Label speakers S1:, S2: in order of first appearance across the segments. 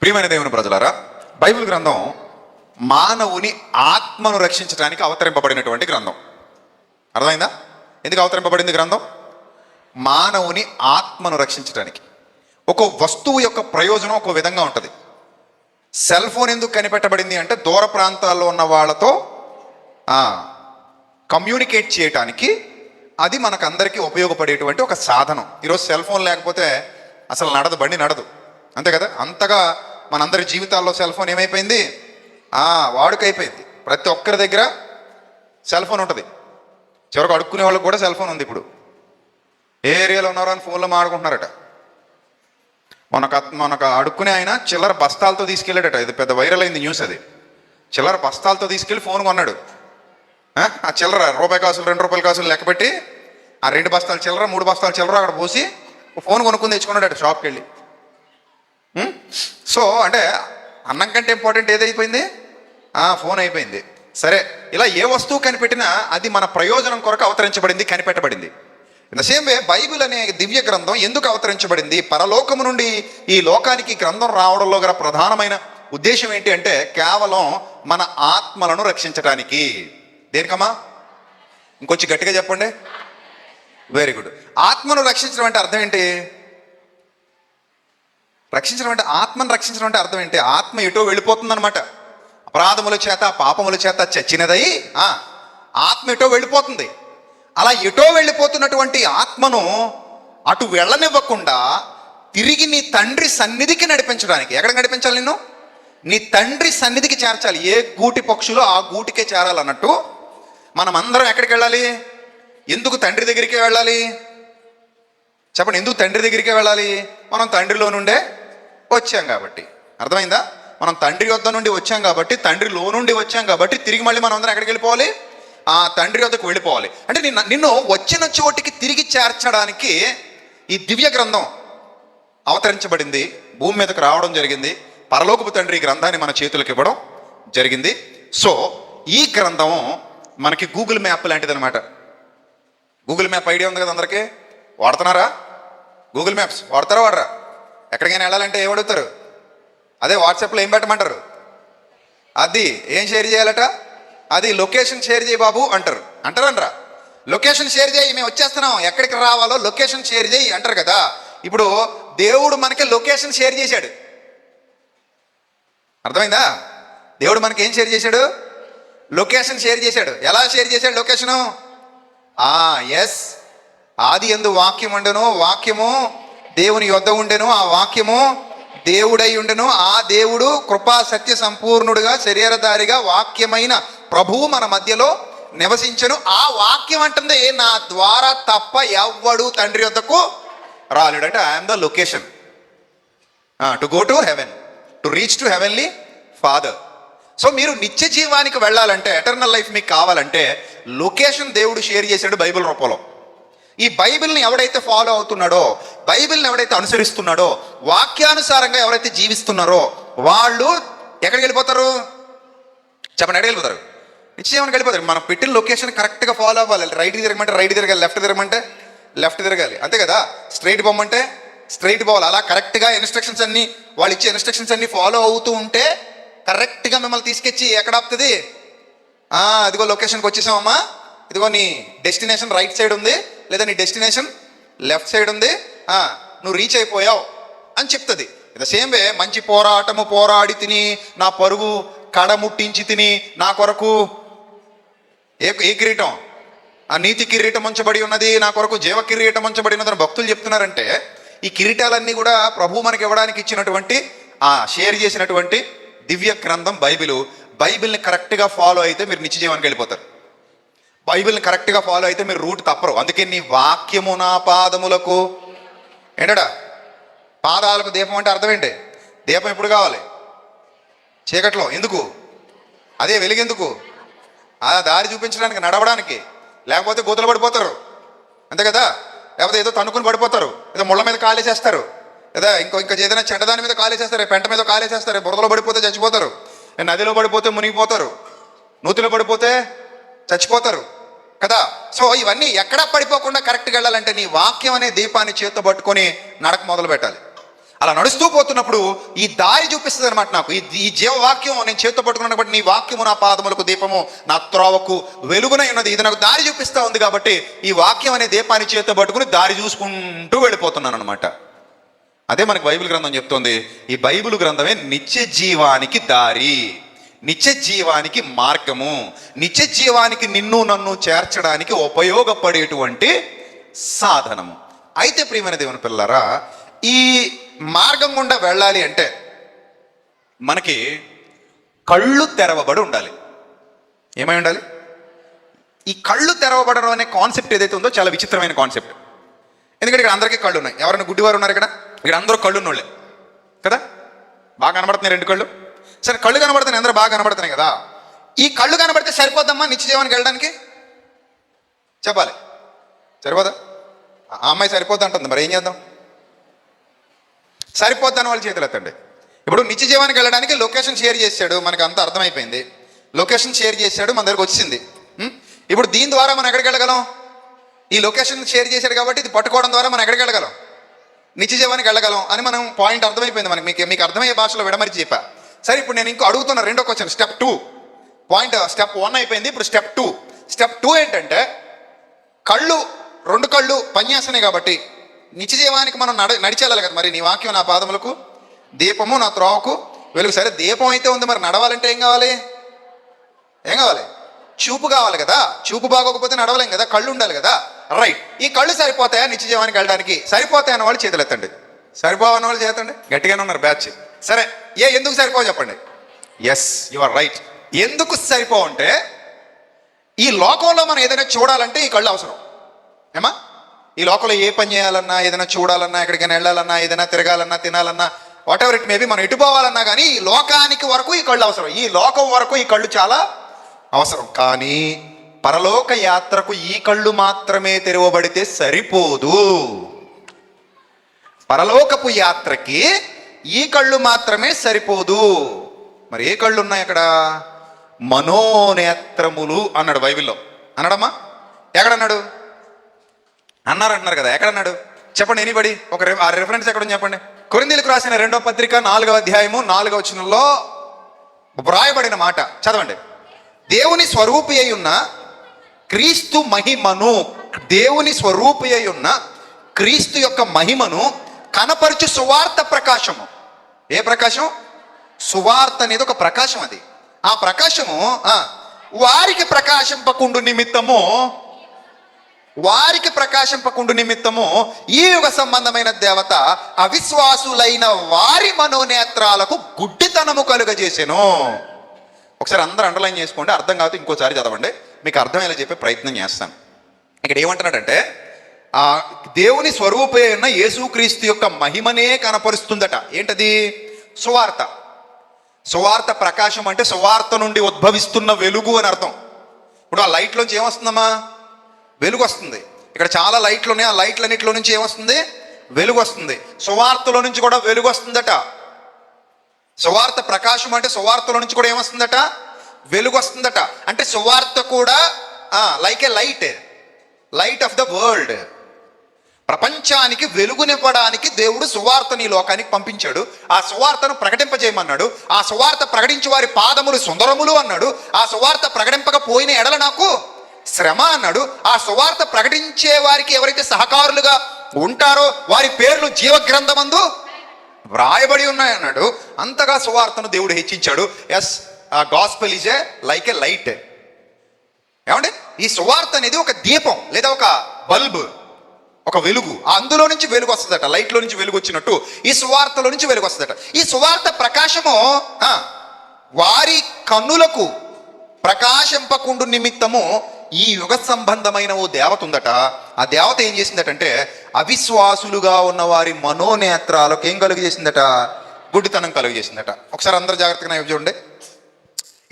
S1: ప్రియమైన దేవుని ప్రజలారా, బైబిల్ గ్రంథం మానవుని ఆత్మను రక్షించడానికి అవతరింపబడినటువంటి గ్రంథం. అర్థమైందా? ఎందుకు అవతరింపబడింది గ్రంథం? మానవుని ఆత్మను రక్షించడానికి. ఒక వస్తువు యొక్క ప్రయోజనం ఒక విధంగా ఉంటుంది. సెల్ ఫోన్ ఎందుకు కనిపెట్టబడింది అంటే దూర ప్రాంతాల్లో ఉన్న వాళ్ళతో కమ్యూనికేట్ చేయటానికి అది మనకందరికీ ఉపయోగపడేటువంటి ఒక సాధనం. ఈరోజు సెల్ ఫోన్ లేకపోతే అసలు నడదు, బండి నడదు, అంతే కదా. అంతగా మనందరి జీవితాల్లో సెల్ ఫోన్ ఏమైపోయింది, వాడుకైపోయింది. ప్రతి ఒక్కరి దగ్గర సెల్ ఫోన్ ఉంటుంది. చివరికి అడుక్కునే వాళ్ళకి కూడా సెల్ ఫోన్ ఉంది. ఇప్పుడు ఏ ఏరియాలో ఉన్నారో అని ఫోన్లో మాట్లాడుకుంటున్నారట. మనకు అడుక్కునే ఆయన చిల్లర బస్తాలతో తీసుకెళ్ళాడట. ఇది పెద్ద వైరల్ అయింది న్యూస్. అది చిల్లర బస్తాలతో తీసుకెళ్ళి ఫోన్ కొన్నాడు. ఆ చిల్లర రూపాయి కాసులు, 2 రూపాయల కాసులు లెక్క పెట్టి ఆ 2 బస్తాలు చిల్లర, 3 బస్తాలు చిల్లర అక్కడ పోసి ఫోన్ కొనుక్కుని తెచ్చుకున్నాడు షాప్కి వెళ్ళి. సో అంటే అన్నం కంటే ఇంపార్టెంట్ ఏదైపోయింది? ఫోన్ అయిపోయింది. సరే, ఇలా ఏ వస్తువు కనిపెట్టినా అది మన ప్రయోజనం కొరకు అవతరించబడింది, కనిపెట్టబడింది. In the same way Bible అనే దివ్య గ్రంథం ఎందుకు అవతరించబడింది? పరలోకము నుండి ఈ లోకానికి గ్రంథం రావడంలో గల ప్రధానమైన ఉద్దేశం ఏంటి అంటే కేవలం మన ఆత్మలను రక్షించడానికి. దేనికమ్మా? ఇంకొంచెం గట్టిగా చెప్పండి. Very good. ఆత్మను రక్షించడం అంటే అర్థం ఏంటి? రక్షించడం అంటే ఆత్మను రక్షించడం అంటే అర్థం ఏంటి? ఆత్మ ఎటో వెళ్ళిపోతుందన్నమాట. అపరాధముల చేత, పాపముల చేత చచ్చినదై ఆత్మ ఎటో వెళ్ళిపోతుంది. అలా ఎటో వెళ్ళిపోతున్నటువంటి ఆత్మను అటు వెళ్ళనివ్వకుండా తిరిగి నీ తండ్రి సన్నిధికి నడిపించడానికి. ఎక్కడ నడిపించాలి? నిన్ను నీ తండ్రి సన్నిధికి చేర్చాలి. ఏ గూటి పక్షులో ఆ గూటికే చేరాలన్నట్టు మనం అందరం ఎక్కడికి వెళ్ళాలి? ఎందుకు తండ్రి దగ్గరికే వెళ్ళాలి? చెప్పండి, ఎందుకు తండ్రి దగ్గరికే వెళ్ళాలి? మనం తండ్రిలో నుండే వచ్చాం కాబట్టి. అర్థమైందా? మనం తండ్రి వద్ద నుండి వచ్చాం కాబట్టి, తండ్రిలో నుండి వచ్చాం కాబట్టి తిరిగి మళ్ళీ మనం అందరం ఎక్కడికి వెళ్ళిపోవాలి? ఆ తండ్రి వద్దకు వెళ్ళిపోవాలి. అంటే నిన్ను వచ్చిన చోటికి తిరిగి చేర్చడానికి ఈ దివ్య గ్రంథం అవతరించబడింది, భూమి మీదకు రావడం జరిగింది. పరలోకపు తండ్రి ఈ గ్రంథాన్ని మన చేతులకు ఇవ్వడం జరిగింది. సో ఈ గ్రంథం మనకి గూగుల్ మ్యాప్ లాంటిది అనమాట. గూగుల్ మ్యాప్ ఐడియా ఉంది కదా అందరికీ? వాడుతున్నారా? గూగుల్ మ్యాప్స్ వాడతారా? వాడరా? ఎక్కడికైనా వెళ్ళాలంటే ఏం అడుగుతారు? అదే వాట్సాప్లో ఏం పెట్టమంటారు? అది ఏం షేర్ చేయాలట? అది లొకేషన్ షేర్ చేయి బాబు అంటారు. అంటారా? లొకేషన్ షేర్ చేయి, మేము వచ్చేస్తున్నాం, ఎక్కడికి రావాలో లొకేషన్ షేర్ చేయి అంటారు కదా. ఇప్పుడు దేవుడు మనకి లొకేషన్ షేర్ చేశాడు. అర్థమైందా? దేవుడు మనకి ఏం షేర్ చేశాడు? లొకేషన్ షేర్ చేశాడు. ఎలా షేర్ చేశాడు లొకేషను? ఎస్, ఆది యందు వాక్యం ఉండెను, వాక్యము దేవుని యొద్ద ఉండెను, ఆ వాక్యము దేవుడై ఉండెను, ఆ దేవుడు కృపా సత్య సంపూర్ణుడుగా శరీరధారిగా వాక్యమైన ప్రభువు మన మధ్యలో నివసించెను. ఆ వాక్యం అంటుంది, నా ద్వారా తప్ప ఎవ్వడు తండ్రి యొద్దకు రాలేడు. అంటే I'm the location to go to heaven, to reach to heavenly father. So మీరు నిత్య జీవానికి వెళ్ళాలంటే, ఎటర్నల్ లైఫ్ మీకు కావాలంటే లొకేషన్ దేవుడు షేర్ చేశాడు బైబిల్ రూపంలో. ఈ బైబిల్ని ఎవడైతే ఫాలో అవుతున్నాడో, బైబిల్ని ఎవడైతే అనుసరిస్తున్నాడో, వాక్యానుసారంగా ఎవరైతే జీవిస్తున్నారో వాళ్ళు ఎక్కడికి వెళ్ళిపోతారు? చెప్పండి, ఎక్కడికి వెళ్ళిపోతారు? నిశ్చయమని వెళ్ళిపోతారు. మనం పెట్టిన లొకేషన్ కరెక్ట్గా ఫాలో అవ్వాలి. రైట్కి తిరగమంటే రైట్ తిరగాలి, లెఫ్ట్ తిరగమంటే లెఫ్ట్ తిరగాలి, అంతే కదా. స్ట్రైట్ పోమంటే స్ట్రైట్ పోవాలి. అలా కరెక్ట్గా ఇన్స్ట్రక్షన్స్ అన్ని, వాళ్ళు ఇచ్చే ఇన్స్ట్రక్షన్స్ అన్ని ఫాలో అవుతూ ఉంటే కరెక్ట్గా మిమ్మల్ని తీసుకొచ్చి ఎక్కడ ఆపుతుంది? ఇదిగో లొకేషన్కి వచ్చేసామమ్మా, ఇదిగో నీ డెస్టినేషన్ రైట్ సైడ్ ఉంది, లేదా నీ డెస్టినేషన్ లెఫ్ట్ సైడ్ ఉంది, నువ్వు రీచ్ అయిపోయావు అని చెప్తుంది. ద సేమ్ వే మంచి పోరాటము పోరాడి తిని, నా పరుగు కడముట్టించి తిని, నా కొరకు ఏ కిరీటం? ఆ నీతి కిరీటం ఉంచబడి ఉన్నది, నా కొరకు జీవ కిరీటం ఉంచబడి ఉన్నదని భక్తులు చెప్తున్నారంటే ఈ కిరీటాలన్నీ కూడా ప్రభు మనకి ఇవ్వడానికి ఇచ్చినటువంటి షేర్ చేసినటువంటి దివ్య గ్రంథం బైబిల్. బైబిల్ని కరెక్ట్గా ఫాలో అయితే మీరు నిత్య జీవానికి వెళ్ళిపోతారు. బైబిల్ని కరెక్ట్గా ఫాలో అయితే మీరు రూట్ తప్పరు. అందుకే నీ వాక్యము నా పాదములకు, ఏంటడా పాదాలకు దీపం అంటే అర్థం ఏంటి? దీపం ఎప్పుడు కావాలి? చీకట్లో. ఎందుకు? అదే వెలుగెందుకు? దారి చూపించడానికి, నడవడానికి. లేకపోతే గోతులు పడిపోతారు, అంతే కదా. లేకపోతే ఏదో తన్నుకుని పడిపోతారు, ఏదో ముళ్ళ మీద కాలేసేస్తారు, లేదా ఇంకా ఏదైనా చెడ్డదాని మీద కాలేసేస్తారు, పెంట మీద కాలేసేస్తారు, బురదలో పడిపోతే చచ్చిపోతారు, నదిలో పడిపోతే మునిగిపోతారు, నూతిలో పడిపోతే చచ్చిపోతారు కదా. సో ఇవన్నీ ఎక్కడా పడిపోకుండా కరెక్ట్గా వెళ్ళాలంటే నీ వాక్యం అనే దీపాన్ని చేతితో పట్టుకొని నడక మొదలు పెట్టాలి. అలా నడుస్తూ పోతున్నప్పుడు ఈ దారి చూపిస్తుంది అనమాట నాకు. ఈ జీవవాక్యం నేను చేతితో పట్టుకున్నాను కాబట్టి నీ వాక్యము నా పాదములకు దీపము, నా త్రోవకు వెలుగునై ఉన్నది. ఇది నాకు దారి చూపిస్తూ ఉంది కాబట్టి ఈ వాక్యం అనే దీపాన్ని చేతితో పట్టుకుని దారి చూసుకుంటూ వెళ్ళిపోతున్నాను అనమాట. అదే మనకు బైబిల్ గ్రంథం చెప్తోంది. ఈ బైబిల్ గ్రంథమే నిత్య జీవానికి దారి, నిత్య జీవానికి మార్గము, నిత్య జీవానికి నిన్ను నన్ను చేర్చడానికి ఉపయోగపడేటువంటి సాధనము. అయితే ప్రియమైన దేవుని పిల్లలారా, ఈ మార్గం గుండా వెళ్ళాలి అంటే మనకి కళ్ళు తెరవబడి ఉండాలి. ఏమై ఉండాలి? ఈ కళ్ళు తెరవబడడం అనే కాన్సెప్ట్ ఏదైతే ఉందో చాలా విచిత్రమైన కాన్సెప్ట్. ఎందుకంటే ఇక్కడ అందరికీ కళ్ళు ఉన్నాయి. ఎవరైనా గుడ్డివారు ఉన్నారు ఇక్కడ అందరూ కళ్ళు ఉన్నోళ్ళే కదా. బాగా కనబడుతున్నాయి రెండు కళ్ళు. సరే, కళ్ళు కనబడుతున్నాయి, అందరూ బాగా కనబడుతున్నాయి కదా. ఈ కళ్ళు కనబడితే సరిపోద్దమ్మా నిత్య జీవానికి వెళ్ళడానికి? చెప్పాలి, సరిపోదా? ఆ అమ్మాయి సరిపోద్ది అంటుంది, మరి ఏం చేద్దాం? సరిపోద్దని వాళ్ళు చేతులు ఎత్తండి. ఇప్పుడు నిత్య జీవానికి వెళ్ళడానికి లొకేషన్ షేర్ చేశాడు, మనకు అంతా అర్థమైపోయింది. లొకేషన్ షేర్ చేశాడు, మన దగ్గరకు వచ్చింది. ఇప్పుడు దీని ద్వారా మనం ఎక్కడికి వెళ్ళగలం? ఈ లొకేషన్ షేర్ చేశాడు కాబట్టి ఇది పట్టుకోవడం ద్వారా మనం ఎక్కడికి వెళ్ళగలం? నిత్య జీవానికి వెళ్ళగలం అని మనం పాయింట్ అర్థమైపోయింది మనకి. మీకు అర్థమయ్యే భాషలో విడమరిచి చెప్పా. సరే, ఇప్పుడు నేను ఇంకో అడుగుతున్నా, రెండో క్వశ్చన్, స్టెప్ 2 పాయింట్. స్టెప్ 1 అయిపోయింది, ఇప్పుడు స్టెప్ 2. స్టెప్ 2 ఏంటంటే రెండు కళ్ళు పనిచేస్తున్నాయి కాబట్టి నిత్య జీవానికి మనం నడిచెళ్ళాలి కదా. మరి నీ వాక్యం నా పాదములకు దీపము, నా త్రోవకు వెలుగు. సరే, దీపం అయితే ఉంది, మరి నడవాలంటే ఏం కావాలి? చూపు కావాలి కదా. చూపు బాగోకపోతే నడవలేం కదా, కళ్ళు ఉండాలి కదా. రైట్, ఈ కళ్ళు సరిపోతాయా నిత్య జీవానికి వెళ్ళడానికి? సరిపోతాయన్న వాళ్ళు చేతులు ఎత్తండి. సరిపోవన్న వాళ్ళు చేతండి. గట్టిగానే ఉన్నారు బ్యాచ్. సరే, ఎందుకు సరిపోవు చెప్పండి? Yes, you are right. ఎందుకు సరిపోవంటే ఈ లోకంలో మనం ఏదైనా చూడాలంటే ఈ కళ్ళు అవసరం. ఏమా, ఈ లోకంలో ఏ పని చేయాలన్నా, ఏదైనా చూడాలన్నా, ఎక్కడికైనా వెళ్ళాలన్నా, ఏదైనా తిరగాలన్నా, తినాలన్నా, వాట్ ఎవర్ ఇట్ మేబీ, మనం ఎటు పోవాలన్నా కానీ ఈ లోకానికి వరకు ఈ కళ్ళు అవసరం. ఈ లోకం వరకు ఈ కళ్ళు చాలా అవసరం. కానీ పరలోక యాత్రకు ఈ కళ్ళు మాత్రమే తెరవబడితే సరిపోదు. పరలోకపు యాత్రకి ఈ కళ్ళు మాత్రమే సరిపోదు. మరి ఏ కళ్ళు ఉన్నాయి అక్కడ? మనోనేత్రములు అన్నాడు బైబిల్లో. అన్నాడమ్మా? ఎక్కడన్నాడు? అంటున్నారు కదా, ఎక్కడన్నాడు చెప్పండి? ఎనీబడి ఆ రెఫరెన్స్ ఎక్కడుంది చెప్పండి. కొరింథీయులకు రాసిన 2వ పత్రిక 4వ అధ్యాయము 4వ వచనంలో వ్రాయబడిన మాట చదవండి. దేవుని స్వరూపి అయి ఉన్న క్రీస్తు మహిమను, దేవుని స్వరూపి అయి ఉన్న క్రీస్తు యొక్క మహిమను కనపరచు సువార్త ప్రకాశము. ఏ ప్రకాశం? సువార్త అనేది ఒక ప్రకాశం. అది ఆ ప్రకాశము వారికి ప్రకాశింపకుండు నిమిత్తము ఈ యుగ సంబంధమైన దేవత అవిశ్వాసులైన వారి మనోనేత్రాలకు గుడ్డితనము కలుగజేసెను. ఒకసారి అందరూ అండర్లైన్ చేసుకోండి, అర్థం కాదు ఇంకోసారి చదవండి, మీకు అర్థమయ్యేలా చెప్పే ప్రయత్నం చేస్తాను. ఇక్కడ ఏమంటున్నాడంటే దేవుని స్వరూపే ఉన్న యేసుక్రీస్తు యొక్క మహిమనే కనపరుస్తుందట. ఏంటది? సువార్త. సువార్త ప్రకాశం అంటే సువార్త నుండి ఉద్భవిస్తున్న వెలుగు అని అర్థం. ఇప్పుడు ఆ లైట్లోంచి ఏమొస్తుందమ్మా? వెలుగు వస్తుంది. ఇక్కడ చాలా లైట్లు ఉన్నాయి, ఆ లైట్లన్నింటిలో నుంచి ఏమొస్తుంది? వెలుగు వస్తుంది. సువార్తలో నుంచి కూడా వెలుగు వస్తుందట. సువార్త ప్రకాశం అంటే సువార్తలో నుంచి కూడా ఏమొస్తుందట? వెలుగు వస్తుందట. అంటే సువార్త కూడా like a light of the world. ప్రపంచానికి వెలుగునివ్వడానికి దేవుడు సువార్తని లోకానికి పంపించాడు. ఆ సువార్తను ప్రకటింపజేయమన్నాడు. ఆ సువార్త ప్రకటించే వారి పాదములు సుందరములు అన్నాడు. ఆ సువార్త ప్రకటింపకపోయిన ఎడల నాకు శ్రమ అన్నాడు. ఆ సువార్త ప్రకటించే వారికి ఎవరైతే సహకారులుగా ఉంటారో వారి పేర్లు జీవగ్రంథమందు వ్రాయబడి ఉన్నాయన్నాడు. అంతగా సువార్తను దేవుడు హెచ్చించాడు. Yes, gospel is like a light. ఏమంటే ఈ సువార్త అనేది ఒక దీపం లేదా ఒక బల్బ్, ఒక వెలుగు. అందులో నుంచి వెలుగు వస్తుందట. లైట్లో నుంచి వెలుగు వచ్చినట్టు ఈ సువార్తలో నుంచి వెలుగు వస్తుందట. ఈ సువార్త ప్రకాశము వారి కన్నులకు ప్రకాశింపకుండు నిమిత్తము ఈ యుగ సంబంధమైన ఓ దేవత ఉందట. ఆ దేవత ఏం చేసిందటంటే అవిశ్వాసులుగా ఉన్న వారి మనోనేత్రాలకు ఏం కలుగజేసిందట? గుడ్డితనం కలుగజేసిందట. ఒకసారి అందరూ జాగ్రత్తగా చూడండి.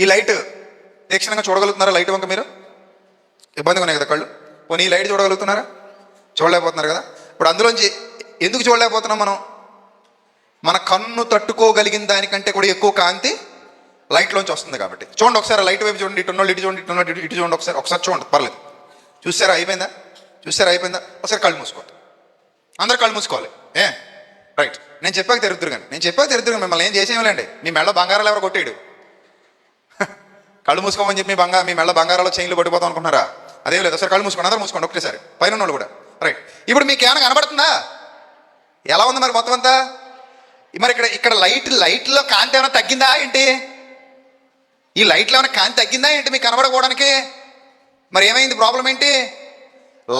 S1: ఈ లైట్ తీక్షణంగా చూడగలుగుతున్నారా? లైట్ వంక మీరు ఇబ్బందిగా ఉన్నాయి కదా కళ్ళు. పోనీ ఈ లైట్ చూడగలుగుతున్నారా? చూడలేకపోతున్నారు కదా. ఇప్పుడు అందులోంచి ఎందుకు చూడలేకపోతున్నాం మనం? మన కన్ను తట్టుకోగలిగిన దానికంటే కూడా ఎక్కువ కాంతి లైట్లోంచి వస్తుంది కాబట్టి. చూడండి ఒకసారి లైట్ వైపు చూడండి. ఇటు చూడండి, ఇటు చూడండి. ఒకసారి చూడండి, పర్లేదు. చూసారా? అయిపోయిందా? ఒకసారి కళ్ళు మూసుకోండి. అందరు కళ్ళు మూసుకోవాలి. రైట్, నేను చెప్పాక తిరుగుతురు కానీ మిమ్మల్ని ఏం చేసేయలేండి. మీ మెళ్ళ బంగారాలు ఎవరు కొట్టాడు? కళ్ళు మూసుకోమని చెప్పి మీ మెళ్ళ బంగారాలు చైన్లు పడిపోతాం అనుకుంటున్నారా? అదేం లేదు, ఒకసారి కళ్ళు మూసుకోండి, అందరూ మూసుకోండి ఒకటేసారి, పైన వాళ్ళు కూడా. రైట్, ఇప్పుడు మీకు ఏమైనా కనబడుతుందా? ఎలా ఉంది మరి మొత్తం అంతా? మరి ఇక్కడ లైట్లో కాంతి ఏమైనా తగ్గిందా ఏంటి? ఈ లైట్లో ఏమైనా కాంతి తగ్గిందా ఏంటి మీకు కనబడకపోవడానికి? మరి ఏమైంది? ప్రాబ్లం ఏంటి?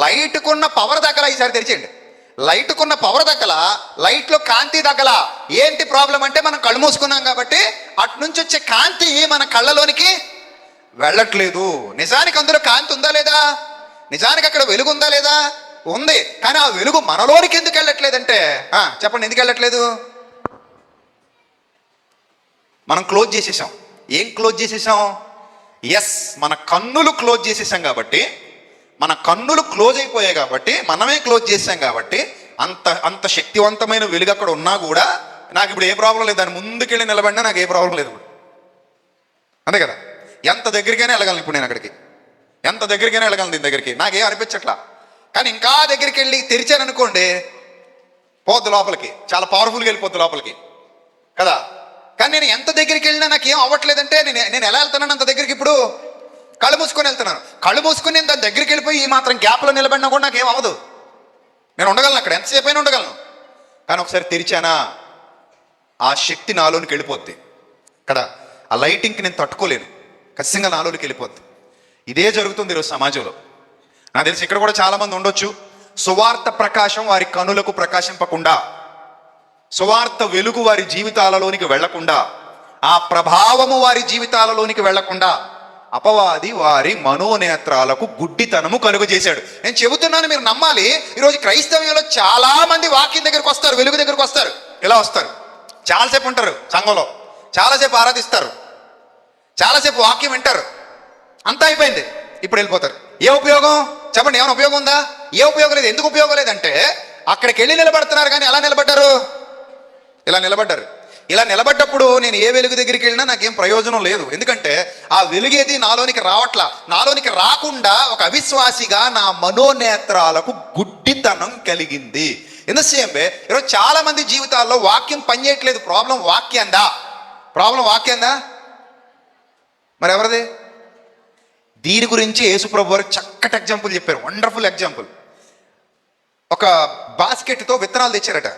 S1: లైట్కున్న పవర్ తగ్గల. ఈసారి తెరిచేయండి. లైట్కున్న పవర్ తగ్గల, లైట్లో కాంతి తగ్గల. ఏంటి ప్రాబ్లం అంటే మనం కళ్ళు మూసుకున్నాం కాబట్టి అటు నుంచి వచ్చే కాంతి మన కళ్ళలోనికి వెళ్ళట్లేదు. నిజానికి అందులో కాంతి ఉందా లేదా? నిజానికి అక్కడ వెలుగు ఉందా లేదా? ఉంది. కానీ ఆ వెలుగు మనలోనికి ఎందుకు వెళ్ళట్లేదంటే చెప్పండి, ఎందుకు వెళ్ళట్లేదు? మనం క్లోజ్ చేసేసాం. ఏం క్లోజ్ చేసేసాం? ఎస్, మన కన్నులు క్లోజ్ చేసేసాం. కాబట్టి మన కన్నులు క్లోజ్ అయిపోయాయి కాబట్టి, మనమే క్లోజ్ చేసాం కాబట్టి అంత శక్తివంతమైన వెలుగు అక్కడ ఉన్నా కూడా నాకు ఇప్పుడు ఏ ప్రాబ్లం లేదు. దాని ముందుకెళ్ళి నిలబడినా నాకు ఏ ప్రాబ్లం లేదు. అంతే కదా? ఎంత దగ్గరికైనా వెళ్ళగలను ఇప్పుడు నేను అక్కడికి, ఎంత దగ్గరికైనా వెళ్ళగలను దీని దగ్గరికి, నాకేం అనిపించట్లా. కానీ ఇంకా దగ్గరికి వెళ్ళి తెరిచాను అనుకోండి, పోద్దు లోపలికి, చాలా పవర్ఫుల్గా వెళ్ళిపోద్దు లోపలికి కదా. కానీ నేను ఎంత దగ్గరికి వెళ్ళినా నాకు ఏం అవ్వట్లేదంటే నేను ఎలా వెళ్తున్నాను అంత దగ్గరికి? ఇప్పుడు కళ్ళు మూసుకొని వెళ్తున్నాను. కళ్ళు మూసుకొని నేను దాని దగ్గరికి వెళ్ళిపోయి ఈ మాత్రం గ్యాప్లో నిలబడినా కూడా నాకేం అవ్వదు. నేను ఉండగలను అక్కడ, ఎంతసేపు అయినా ఉండగలను. కానీ ఒకసారి తెరిచానా, ఆ శక్తి నాలోనికి వెళ్ళిపోద్ది కదా. ఆ లైటింగ్కి నేను తట్టుకోలేను, ఖచ్చితంగా నాలోనికి వెళ్ళిపోద్ది. ఇదే జరుగుతుంది ఈరోజు సమాజంలో. నాకు తెలిసి ఇక్కడ కూడా చాలా మంది ఉండొచ్చు. సువార్త ప్రకాశం వారి కనులకు ప్రకాశింపకుండా, సువార్త వెలుగు వారి జీవితాలలోనికి వెళ్లకుండా, ఆ ప్రభావము వారి జీవితాలలోనికి వెళ్లకుండా అపవాది వారి మనోనేత్రాలకు గుడ్డితనము కలుగు చేశాడు. నేను చెబుతున్నాను, మీరు నమ్మాలి. ఈరోజు క్రైస్తవ్యంలో చాలా మంది వాక్యం దగ్గరకు వస్తారు, వెలుగు దగ్గరకు వస్తారు. ఇలా వస్తారు, చాలాసేపు ఉంటారు సంఘంలో, చాలాసేపు ఆరాధిస్తారు, చాలాసేపు వాక్యం వింటారు, అంతా అయిపోయింది, ఇప్పుడు వెళ్ళిపోతారు. ఏ ఉపయోగం చెప్పండి? ఏమైనా ఉపయోగం ఉందా? ఏ ఉపయోగం లేదు. ఎందుకు ఉపయోగం లేదంటే అక్కడికి వెళ్ళి నిలబడుతున్నారు, కానీ ఎలా నిలబడ్డారు? ఇలా నిలబడ్డారు. ఇలా నిలబడ్డప్పుడు నేను ఏ వెలుగు దగ్గరికి వెళ్ళినా నాకేం ప్రయోజనం లేదు. ఎందుకంటే ఆ వెలుగేది నాలోనికి రావట్లా. నాలోనికి రాకుండా ఒక అవిశ్వాసిగా నా మనోనేత్రాలకు గుడ్డితనం కలిగింది. ఇన్ ద సేమ్ వే ఈరోజు చాలా మంది జీవితాల్లో వాక్యం పనిచేయట్లేదు. ప్రాబ్లం వాక్యందా? మరి ఎవరిది? దీని గురించి యేసుప్రభు వారు చక్కటి ఎగ్జాంపుల్ చెప్పారు, వండర్ఫుల్ ఎగ్జాంపుల్. ఒక బాస్కెట్తో విత్తనాలు తెచ్చారట.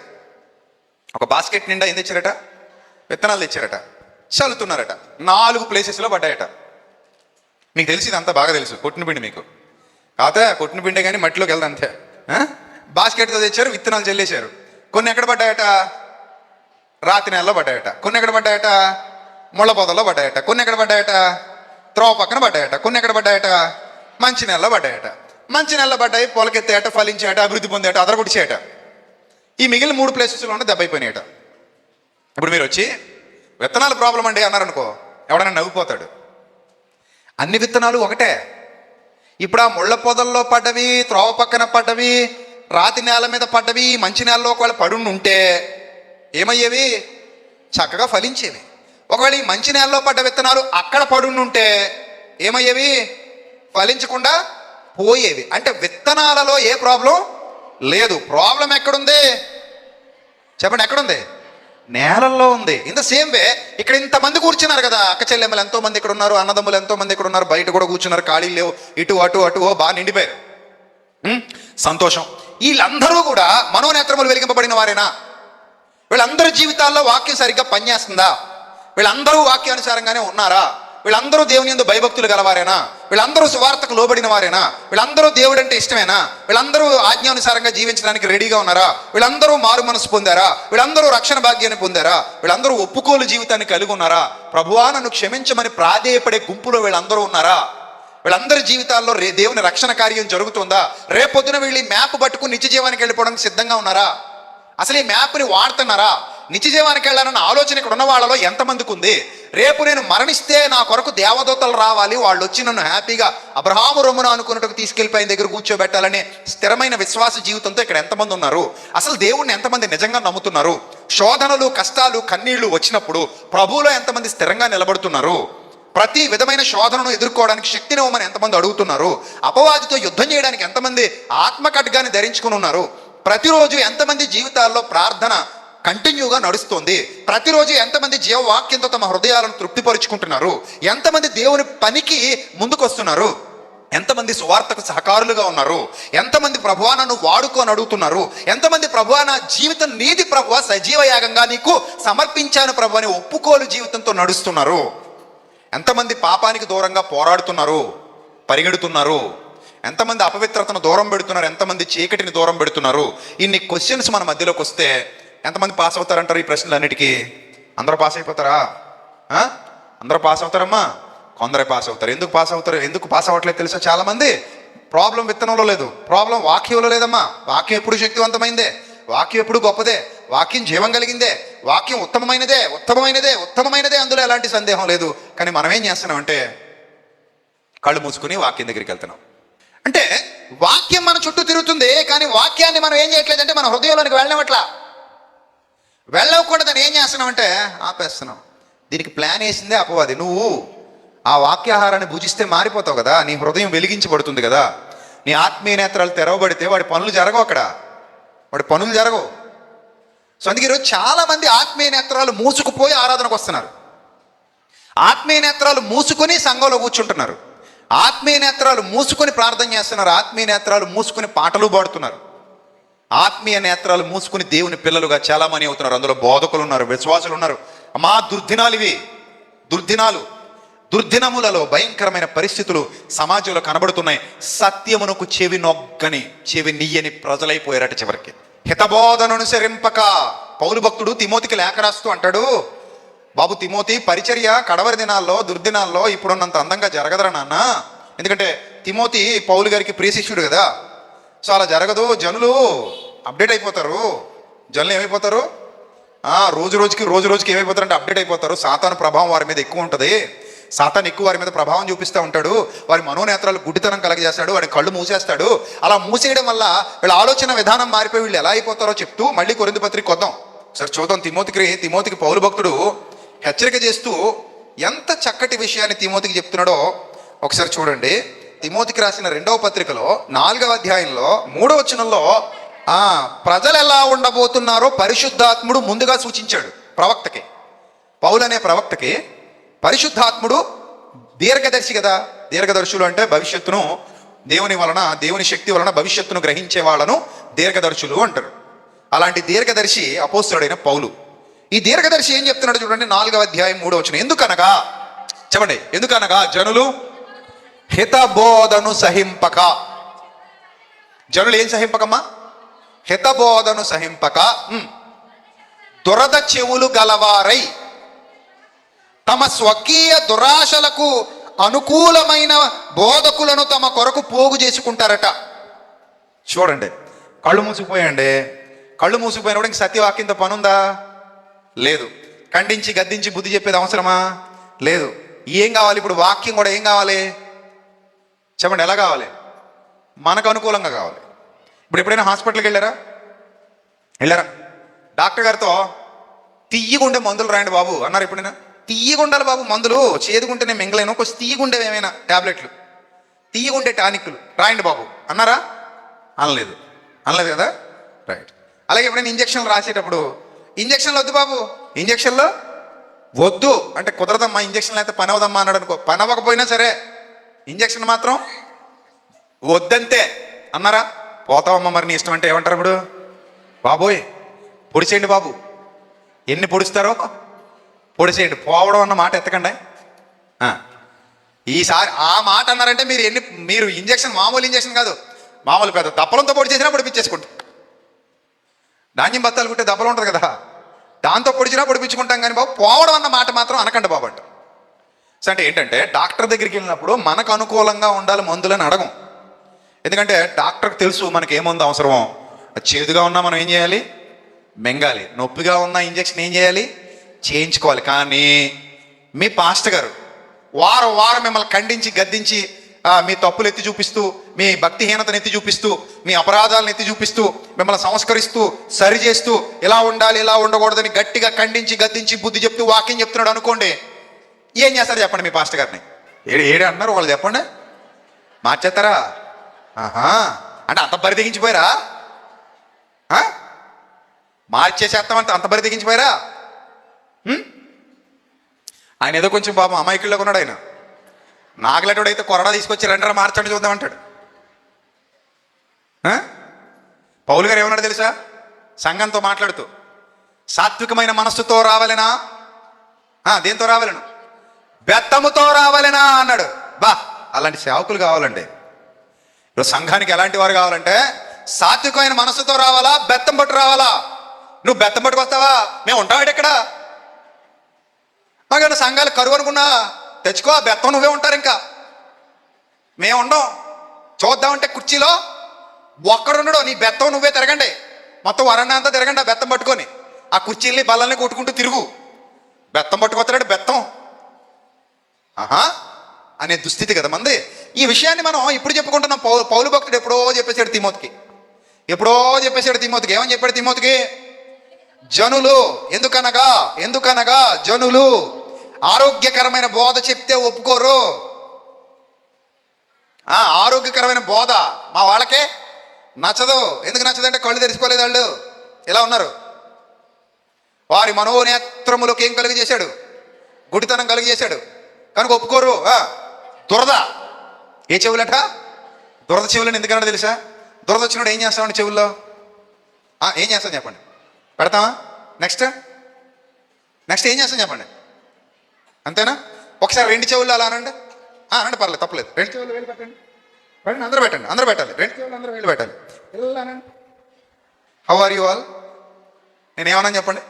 S1: ఒక బాస్కెట్ నిండా ఏం తెచ్చారట? విత్తనాలు తెచ్చారట. చల్లుతున్నారట. 4 ప్లేసెస్లో పడ్డాయట. మీకు తెలిసి ఇదంతా బాగా తెలుసు, కొట్టిన పిండి మీకు కాదా? కొట్టిన పిండే కానీ మట్టిలోకి వెళ్దా అంతే. బాస్కెట్తో తెచ్చారు, విత్తనాలు చల్లేశారు. కొన్ని ఎక్కడ పడ్డాయట? రాతి నెలలో పడ్డాయట. కొన్ని ఎక్కడ పడ్డాయట? ముళ్ళ పొదల్లో పడ్డాయట. కొన్ని ఎక్కడ పడ్డాయట? త్రోవ పక్కన పడ్డాయట. కొన్ని ఎక్కడ పడ్డాయట? మంచి నెలలో పడ్డాయట. మంచి నెలలో పడ్డాయి, పొలకెత్తాయట, ఫలించాయట, అభివృద్ధి పొందాయట, అదరగొడిచాయట. ఈ మిగిలిన 3 ప్లేసెస్లో ఉన్న దెబ్బ అయిపోయినాయట. ఇప్పుడు మీరు వచ్చి విత్తనాలు ప్రాబ్లం అండి అన్నారనుకో, ఎవడన్నా నవ్వుపోతాడు. అన్ని విత్తనాలు ఒకటే. ఇప్పుడు ఆ ముళ్ళ పొదల్లో పడ్డవి, త్రోవ పక్కన పడ్డవి, రాతి నేల మీద పడ్డవి, మంచి నేలలో ఒకవేళ పడుండి ఉంటే ఏమయ్యేవి? చక్కగా ఫలించేవి. ఒకవేళ ఈ మంచి నేలలో పడ్డ విత్తనాలు అక్కడ పడుండి ఉంటే ఏమయ్యేవి? ఫలించకుండా పోయేవి. అంటే విత్తనాలలో ఏ ప్రాబ్లం లేదు. ప్రాబ్లం ఎక్కడుంది చెప్పండి? ఎక్కడుంది? నేలల్లో ఉంది. ఇన్ ద సేమ్ వే ఇక్కడ ఇంతమంది కూర్చున్నారు కదా, అక్క చెల్లెమ్మలు ఎంతో మంది ఇక్కడ ఉన్నారు, అన్నదమ్ములు ఎంతో మంది ఇక్కడ ఉన్నారు, బయట కూడా కూర్చున్నారు, ఖాళీ లేవు, ఇటు అటు అటు బాగా నిండిపోయారు. సంతోషం. వీళ్ళందరూ కూడా మనోనేత్రములు వెలిగింపబడిన వారేనా? వీళ్ళందరి జీవితాల్లో వాక్యం సరిగ్గా పనిచేస్తుందా? వీళ్ళందరూ వాక్యానుసారంగానే ఉన్నారా? వీళ్ళందరూ దేవుని యందు భయభక్తులు గలవారేనా? వీళ్ళందరూ సువార్తకు లోబడిన వారేనా? వీళ్ళందరూ దేవుడు అంటే ఇష్టమేనా? వీళ్ళందరూ ఆజ్ఞానుసారంగా జీవించడానికి రెడీగా ఉన్నారా? వీళ్ళందరూ మారు మనసు పొందారా? వీళ్ళందరూ రక్షణ భాగ్యాన్ని పొందారా? వీళ్ళందరూ ఒప్పుకోలు జీవితాన్ని కలిగి ఉన్నారా? ప్రభువా నన్ను క్షమించమని ప్రాధేయపడే గుంపులో వీళ్ళందరూ ఉన్నారా? వీళ్ళందరి జీవితాల్లో దేవుని రక్షణ కార్యం జరుగుతుందా? రేపొద్దున వీళ్ళు మ్యాప్ పట్టుకుని నిత్య జీవానికి వెళ్ళిపోవడానికి సిద్ధంగా ఉన్నారా? అసలు ఈ మ్యాప్ని వాడుతున్నారా? నిత్య జీవానికి వెళ్ళాలన్న ఆలోచన ఇక్కడ ఉన్న వాళ్ళలో ఎంతమందికి ఉంది? రేపు నేను మరణిస్తే నా కొరకు దేవదూతలు రావాలి, వాళ్ళు వచ్చి నన్ను హ్యాపీగా అబ్రహాము రొమ్మున అనుకున్నట్టుకు తీసుకెళ్ళిపోయిన దగ్గర కూర్చోబెట్టాలనే స్థిరమైన విశ్వాస జీవితంతో ఇక్కడ ఎంతమంది ఉన్నారు? అసలు దేవుణ్ణి ఎంతమంది నిజంగా నమ్ముతున్నారు? శోధనలు, కష్టాలు, కన్నీళ్లు వచ్చినప్పుడు ప్రభువులో ఎంతమంది స్థిరంగా నిలబడుతున్నారు? ప్రతి విధమైన శోధనను ఎదుర్కోవడానికి శక్తినివ్వమని ఎంతమంది అడుగుతున్నారు? అపవాదితో యుద్ధం చేయడానికి ఎంతమంది ఆత్మ ఖడ్గాన్ని ధరించుకుని ఉన్నారు? ప్రతిరోజు ఎంతమంది జీవితాల్లో ప్రార్థన కంటిన్యూగా నడుస్తుంది. ప్రతిరోజు ఎంతమంది జీవవాక్యంతో తమ హృదయాలను తృప్తిపరుచుకుంటున్నారు, ఎంతమంది దేవుని పనికి ముందుకు వస్తున్నారు, ఎంతమంది సువార్తకు సహకారులుగా ఉన్నారు, ఎంతమంది ప్రభువా నన్ను వాడుకొని అడుగుతున్నారు, ఎంతమంది ప్రభువా నా జీవితం నీది ప్రభువా, సజీవ యాగంగా నీకు సమర్పించాను ప్రభు అని ఒప్పుకోలు జీవితంతో నడుస్తున్నారు, ఎంతమంది పాపానికి దూరంగా పోరాడుతున్నారు, పరిగెడుతున్నారు, ఎంతమంది అపవిత్రతను దూరం పెడుతున్నారు, ఎంతమంది చీకటిని దూరం పెడుతున్నారు. ఇన్ని క్వశ్చన్స్ మన మధ్యలోకి వస్తే ఎంతమంది పాస్ అవుతారంటారు ఈ ప్రశ్నలన్నిటికీ? అందరూ పాస్ అయిపోతారా? అందరూ పాస్ అవుతారమ్మా? కొందరే పాస్ అవుతారు. ఎందుకు పాస్ అవుతారు, ఎందుకు పాస్ అవ్వట్లేదు తెలుసా? చాలామంది ప్రాబ్లం విత్తనంలో లేదు, ప్రాబ్లం వాక్యంలో లేదమ్మా. వాక్యం ఎప్పుడు శక్తివంతమైందే, వాక్యం ఎప్పుడు గొప్పదే, వాక్యం జీవం కలిగిందే, వాక్యం ఉత్తమమైనదే ఉత్తమమైనదే ఉత్తమమైనదే, అందులో ఎలాంటి సందేహం లేదు. కానీ మనం ఏం చేస్తున్నామంటే కళ్ళు మూసుకుని వాక్యం దగ్గరికి వెళ్తున్నాం. అంటే వాక్యం మన చుట్టూ తిరుగుతుంది, కానీ వాక్యాన్ని మనం ఏం చేయట్లేదంటే మన హృదయంలోనికి వెళ్ళనివ్వట్లా. వెళ్ళకుండా దాన్ని ఏం చేస్తున్నామంటే ఆపేస్తున్నాం. దీనికి ప్లాన్ వేసిందే అపవాది. నువ్వు ఆ వాక్యాహారాన్ని భుజిస్తే మారిపోతావు కదా, నీ హృదయం వెలిగించబడుతుంది కదా, నీ ఆత్మీయ నేత్రాలు తెరవబడితే వాడి పనులు జరగవు, అక్కడ వాడి పనులు జరగవు. సో అందుకే ఈరోజు చాలా మంది ఆత్మీయ నేత్రాలు మూసుకుపోయి ఆరాధనకు వస్తున్నారు, ఆత్మీయ నేత్రాలు మూసుకొని సంఘంలో కూర్చుంటున్నారు, ఆత్మీయ నేత్రాలు మూసుకొని ప్రార్థన చేస్తున్నారు, ఆత్మీయ నేత్రాలు మూసుకొని పాటలు పాడుతున్నారు, ఆత్మీయ నేత్రాలు మూసుకుని దేవుని పిల్లలుగా చాలామంది అవుతున్నారు. అందులో బోధకులు ఉన్నారు, విశ్వాసులు ఉన్నారు. అమ్మా దుర్దినాలు ఇవి, దుర్దినాలు. దుర్దినములలో భయంకరమైన పరిస్థితులు సమాజంలో కనబడుతున్నాయి. సత్యమునకు చెవి నొగ్గని చెవి నియ్యని ప్రజలైపోయారట చివరికి. హితబోధను అనుసరింపక పౌలు భక్తుడు తిమోతికి లేఖ రాస్తూ అంటాడు, బాబు తిమోతి, పరిచర్య కడవరి దినాల్లో దుర్దినాల్లో ఇప్పుడున్నంత అందంగా జరగదరా నాన్న. ఎందుకంటే తిమోతి పౌలు గారికి ప్రియ శిష్యుడు కదా. సో అలా జరగదు, జనులు అప్డేట్ అయిపోతారు. జనులు ఏమైపోతారు, రోజు రోజుకి ఏమైపోతారంటే అప్డేట్ అయిపోతారు. సాతాను ప్రభావం వారి మీద ఎక్కువ ఉంటుంది, సాతాను ఎక్కువ వారి మీద ప్రభావం చూపిస్తూ ఉంటాడు, వారి మనోనేత్రాలు గుడ్డితనం కలగజేస్తాడు, వాడి కళ్ళు మూసేస్తాడు. అలా మూసేయడం వల్ల వీళ్ళ ఆలోచన విధానం మారిపోయి వీళ్ళు ఎలా అయిపోతారో చెప్తూ మళ్ళీ కొరింథీ పత్రిక కొద్దాం సరే చూద్దాం. తిమోతికి పౌలు భక్తుడు హెచ్చరిక చేస్తూ ఎంత చక్కటి విషయాన్ని తిమోతికి చెప్తున్నాడో ఒకసారి చూడండి. తిమోతికి రాసిన 2వ పత్రికలో 4వ అధ్యాయంలో 3వ వచనంలో ప్రజలు ఎలా ఉండబోతున్నారో పరిశుద్ధాత్ముడు ముందుగా సూచించాడు ప్రవక్తకి. పౌలు అనే ప్రవక్తకి పరిశుద్ధాత్ముడు దీర్ఘదర్శి కదా. దీర్ఘదర్శులు అంటే భవిష్యత్తును దేవుని శక్తి వలన భవిష్యత్తును గ్రహించే వాళ్ళను దీర్ఘదర్శులు అంటారు. అలాంటి దీర్ఘదర్శి అపోస్తలుడైన పౌలు. ఈ దీర్ఘదర్శి ఏం చెప్తున్నాడు చూడండి, 4వ అధ్యాయం 3వ వచనం. ఎందుకనగా చెప్పండి, ఎందుకనగా జనులు హితబోధను సహింపక. జనులు ఏం సహింపకమ్మా? హితబోధను సహింపక దురద చెవులు గలవారై తమ స్వకీయ దురాశలకు అనుకూలమైన బోధకులను తమ కొరకు పోగు చేసుకుంటారట. చూడండి, కళ్ళు మూసిపోయండి. కళ్ళు మూసిపోయినప్పుడు ఇంక సత్యవాక్యంతో పనుందా? లేదు. ఖండించి గద్దించి బుద్ధి చెప్పేది అవసరమా? లేదు. ఏం కావాలి ఇప్పుడు? వాక్యం కూడా ఏం కావాలి చెప్పండి, ఎలా కావాలి? మనకు అనుకూలంగా కావాలి. ఇప్పుడు ఎప్పుడైనా హాస్పిటల్కి వెళ్ళారా? డాక్టర్ గారితో తియ్యగుండే మందులు రాయండి బాబు అన్నారు. ఎప్పుడైనా తియ్యగుండాలి బాబు మందులు, చేదుగుంటే నేను మింగలేను, కొంచెం తియ్యగుండేవి ఏమైనా ట్యాబ్లెట్లు, తియ్యగుండే టానిక్లు రాయండి బాబు అన్నారా? అనలేదు కదా, రైట్. అలాగే ఎప్పుడైనా ఇంజక్షన్లు రాసేటప్పుడు ఇంజక్షన్లు వద్దు బాబు, ఇంజక్షన్లు వద్దు అంటే కుదరదమ్మా, ఇంజక్షన్లు అయితే పని అవదమ్మా అన్నాడు అనుకో. పని అవ్వకపోయినా సరే ఇంజక్షన్ మాత్రం వద్దంతే అన్నారా? పోతావమ్మా మరి నీ ఇష్టం అంటే ఏమంటారు ఇప్పుడు? బాబోయ్ పొడిచేయండి బాబు, ఎన్ని పొడుస్తారో పొడిచేయండి, పోవడం అన్న మాట ఎత్తకండి. ఈసారి ఆ మాట అన్నారంటే మీరు ఇంజక్షన్ మామూలు ఇంజక్షన్ కాదు, మామూలు పెద్ద దప్పలంతో పొడి చేసినా పొడిపించేసుకుంటాం. ధాన్యం బత్తాలు కుట్టే దప్పలు ఉంటుంది కదా, దాంతో పొడిచినా పొడిపించుకుంటాం. కానీ బాబు పోవడం అన్న మాట మాత్రం అనకండి బాబు అంట. సో అంటే ఏంటంటే డాక్టర్ దగ్గరికి వెళ్ళినప్పుడు మనకు అనుకూలంగా ఉండాలి మందులని అడగం. ఎందుకంటే డాక్టర్కి తెలుసు మనకి ఏ మందు అవసరమో. చేదుగా ఉన్నా మనం ఏం చేయాలి? మింగాలి. నొప్పిగా ఉన్న ఇంజక్షన్ ఏం చేయాలి? చేయించుకోవాలి. కానీ మీ పాస్టర్ గారు వారం మిమ్మల్ని ఖండించి గద్దించి మీ తప్పులు ఎత్తి చూపిస్తూ, మీ భక్తిహీనతను ఎత్తి చూపిస్తూ, మీ అపరాధాలను ఎత్తి చూపిస్తూ, మిమ్మల్ని సంస్కరిస్తూ సరి చేస్తూ ఇలా ఉండాలి ఇలా ఉండకూడదని గట్టిగా ఖండించి గద్దించి బుద్ధి చెప్తూ వాక్యం చెప్తున్నాడు అనుకోండి, ఏం చేస్తారు చెప్పండి? మీ పాస్టర్ గారిని ఏడే అన్నారు వాళ్ళు చెప్పండి, మార్చేస్తారా? అంటే అంత బరి తెగించిపోయారా? మార్చేసేస్తామంటే అంత బరి తెగించిపోయారా? ఆయన ఏదో కొంచెం పాపం అమాయకుల్లో ఉన్నాడు. ఆయన నాగలటోడు అయితే కొరడా తీసుకొచ్చి రెండరా మార్చండి చూద్దామంటాడు. పౌలు గారు ఏమన్నాడు తెలుసా? సంఘంతో మాట్లాడుతూ, సాత్వికమైన మనస్సుతో రావాలనా? దేంతో రావాలను? బెత్తముతో రావాలనా అన్నాడు. బా, అలాంటి సేవకులు కావాలండి. ఇప్పుడు సంఘానికి ఎలాంటి వారు కావాలంటే, సాత్వికమైన మనస్సుతో రావాలా, బెత్తం పట్టు రావాలా? నువ్వు బెత్తం పట్టుకు వస్తావా? మేము ఉంటావాడు ఇక్కడ. మాకన్నా సంఘాలు కరువు అనుకున్నా తెచ్చుకో, బెత్తం నువ్వే ఉంటారు. ఇంకా మేము ఉండం. చూద్దామంటే కుర్చీలో ఒక్కడున్నాడు, నీ బెత్తం నువ్వే తిరగండి, మొత్తం వరండా అంతా తిరగండి ఆ బెత్తం పట్టుకొని. ఆ కుర్చీల్ని బల్లల్ని కొట్టుకుంటూ తిరుగు. బెత్తం పట్టుకొస్తాడు బెత్తం అనే దుస్థితి కదా మంది. ఈ విషయాన్ని మనం ఇప్పుడు చెప్పుకుంటున్నాం. పౌలు భక్తుడు ఎప్పుడో చెప్పేశాడు తిమోతికి. ఏమని చెప్పాడు తిమోతికి? జనులు, ఎందుకనగా జనులు ఆరోగ్యకరమైన బోధ చెప్తే ఒప్పుకోరు. ఆరోగ్యకరమైన బోధ మా వాళ్ళకే నచ్చదు. ఎందుకు నచ్చదంటే కళ్ళు తెరుచుకోలేదు వాళ్ళు, ఇలా ఉన్నారు. వారి మనోనేత్రములకు ఏం కలిగి చేశాడు? గుడితనం కలిగి చేశాడు కనుక ఒప్పుకోరు. దురద. ఏ చెవులట? దురద చెవులని ఎందుకన్నా తెలుసా? దురద వచ్చినప్పుడు ఏం చేస్తామండి చెవుల్లో? ఏం చేస్తాం చెప్పండి? పెడతామా? నెక్స్ట్ ఏం చేస్తాం చెప్పండి? అంతేనా? ఒకసారి రెండు చెవుల్లో అలా అనండి. అనండి, పర్లేదు, తప్పలేదు. రెండు చెవులు వేలు పెట్టండి. అందరూ పెట్టాలి. రెండు చెవులు అందరూ వేలు పెట్టాలి. ఇలా అనండి. How are you all? నేను ఏమన్నా చెప్పండి.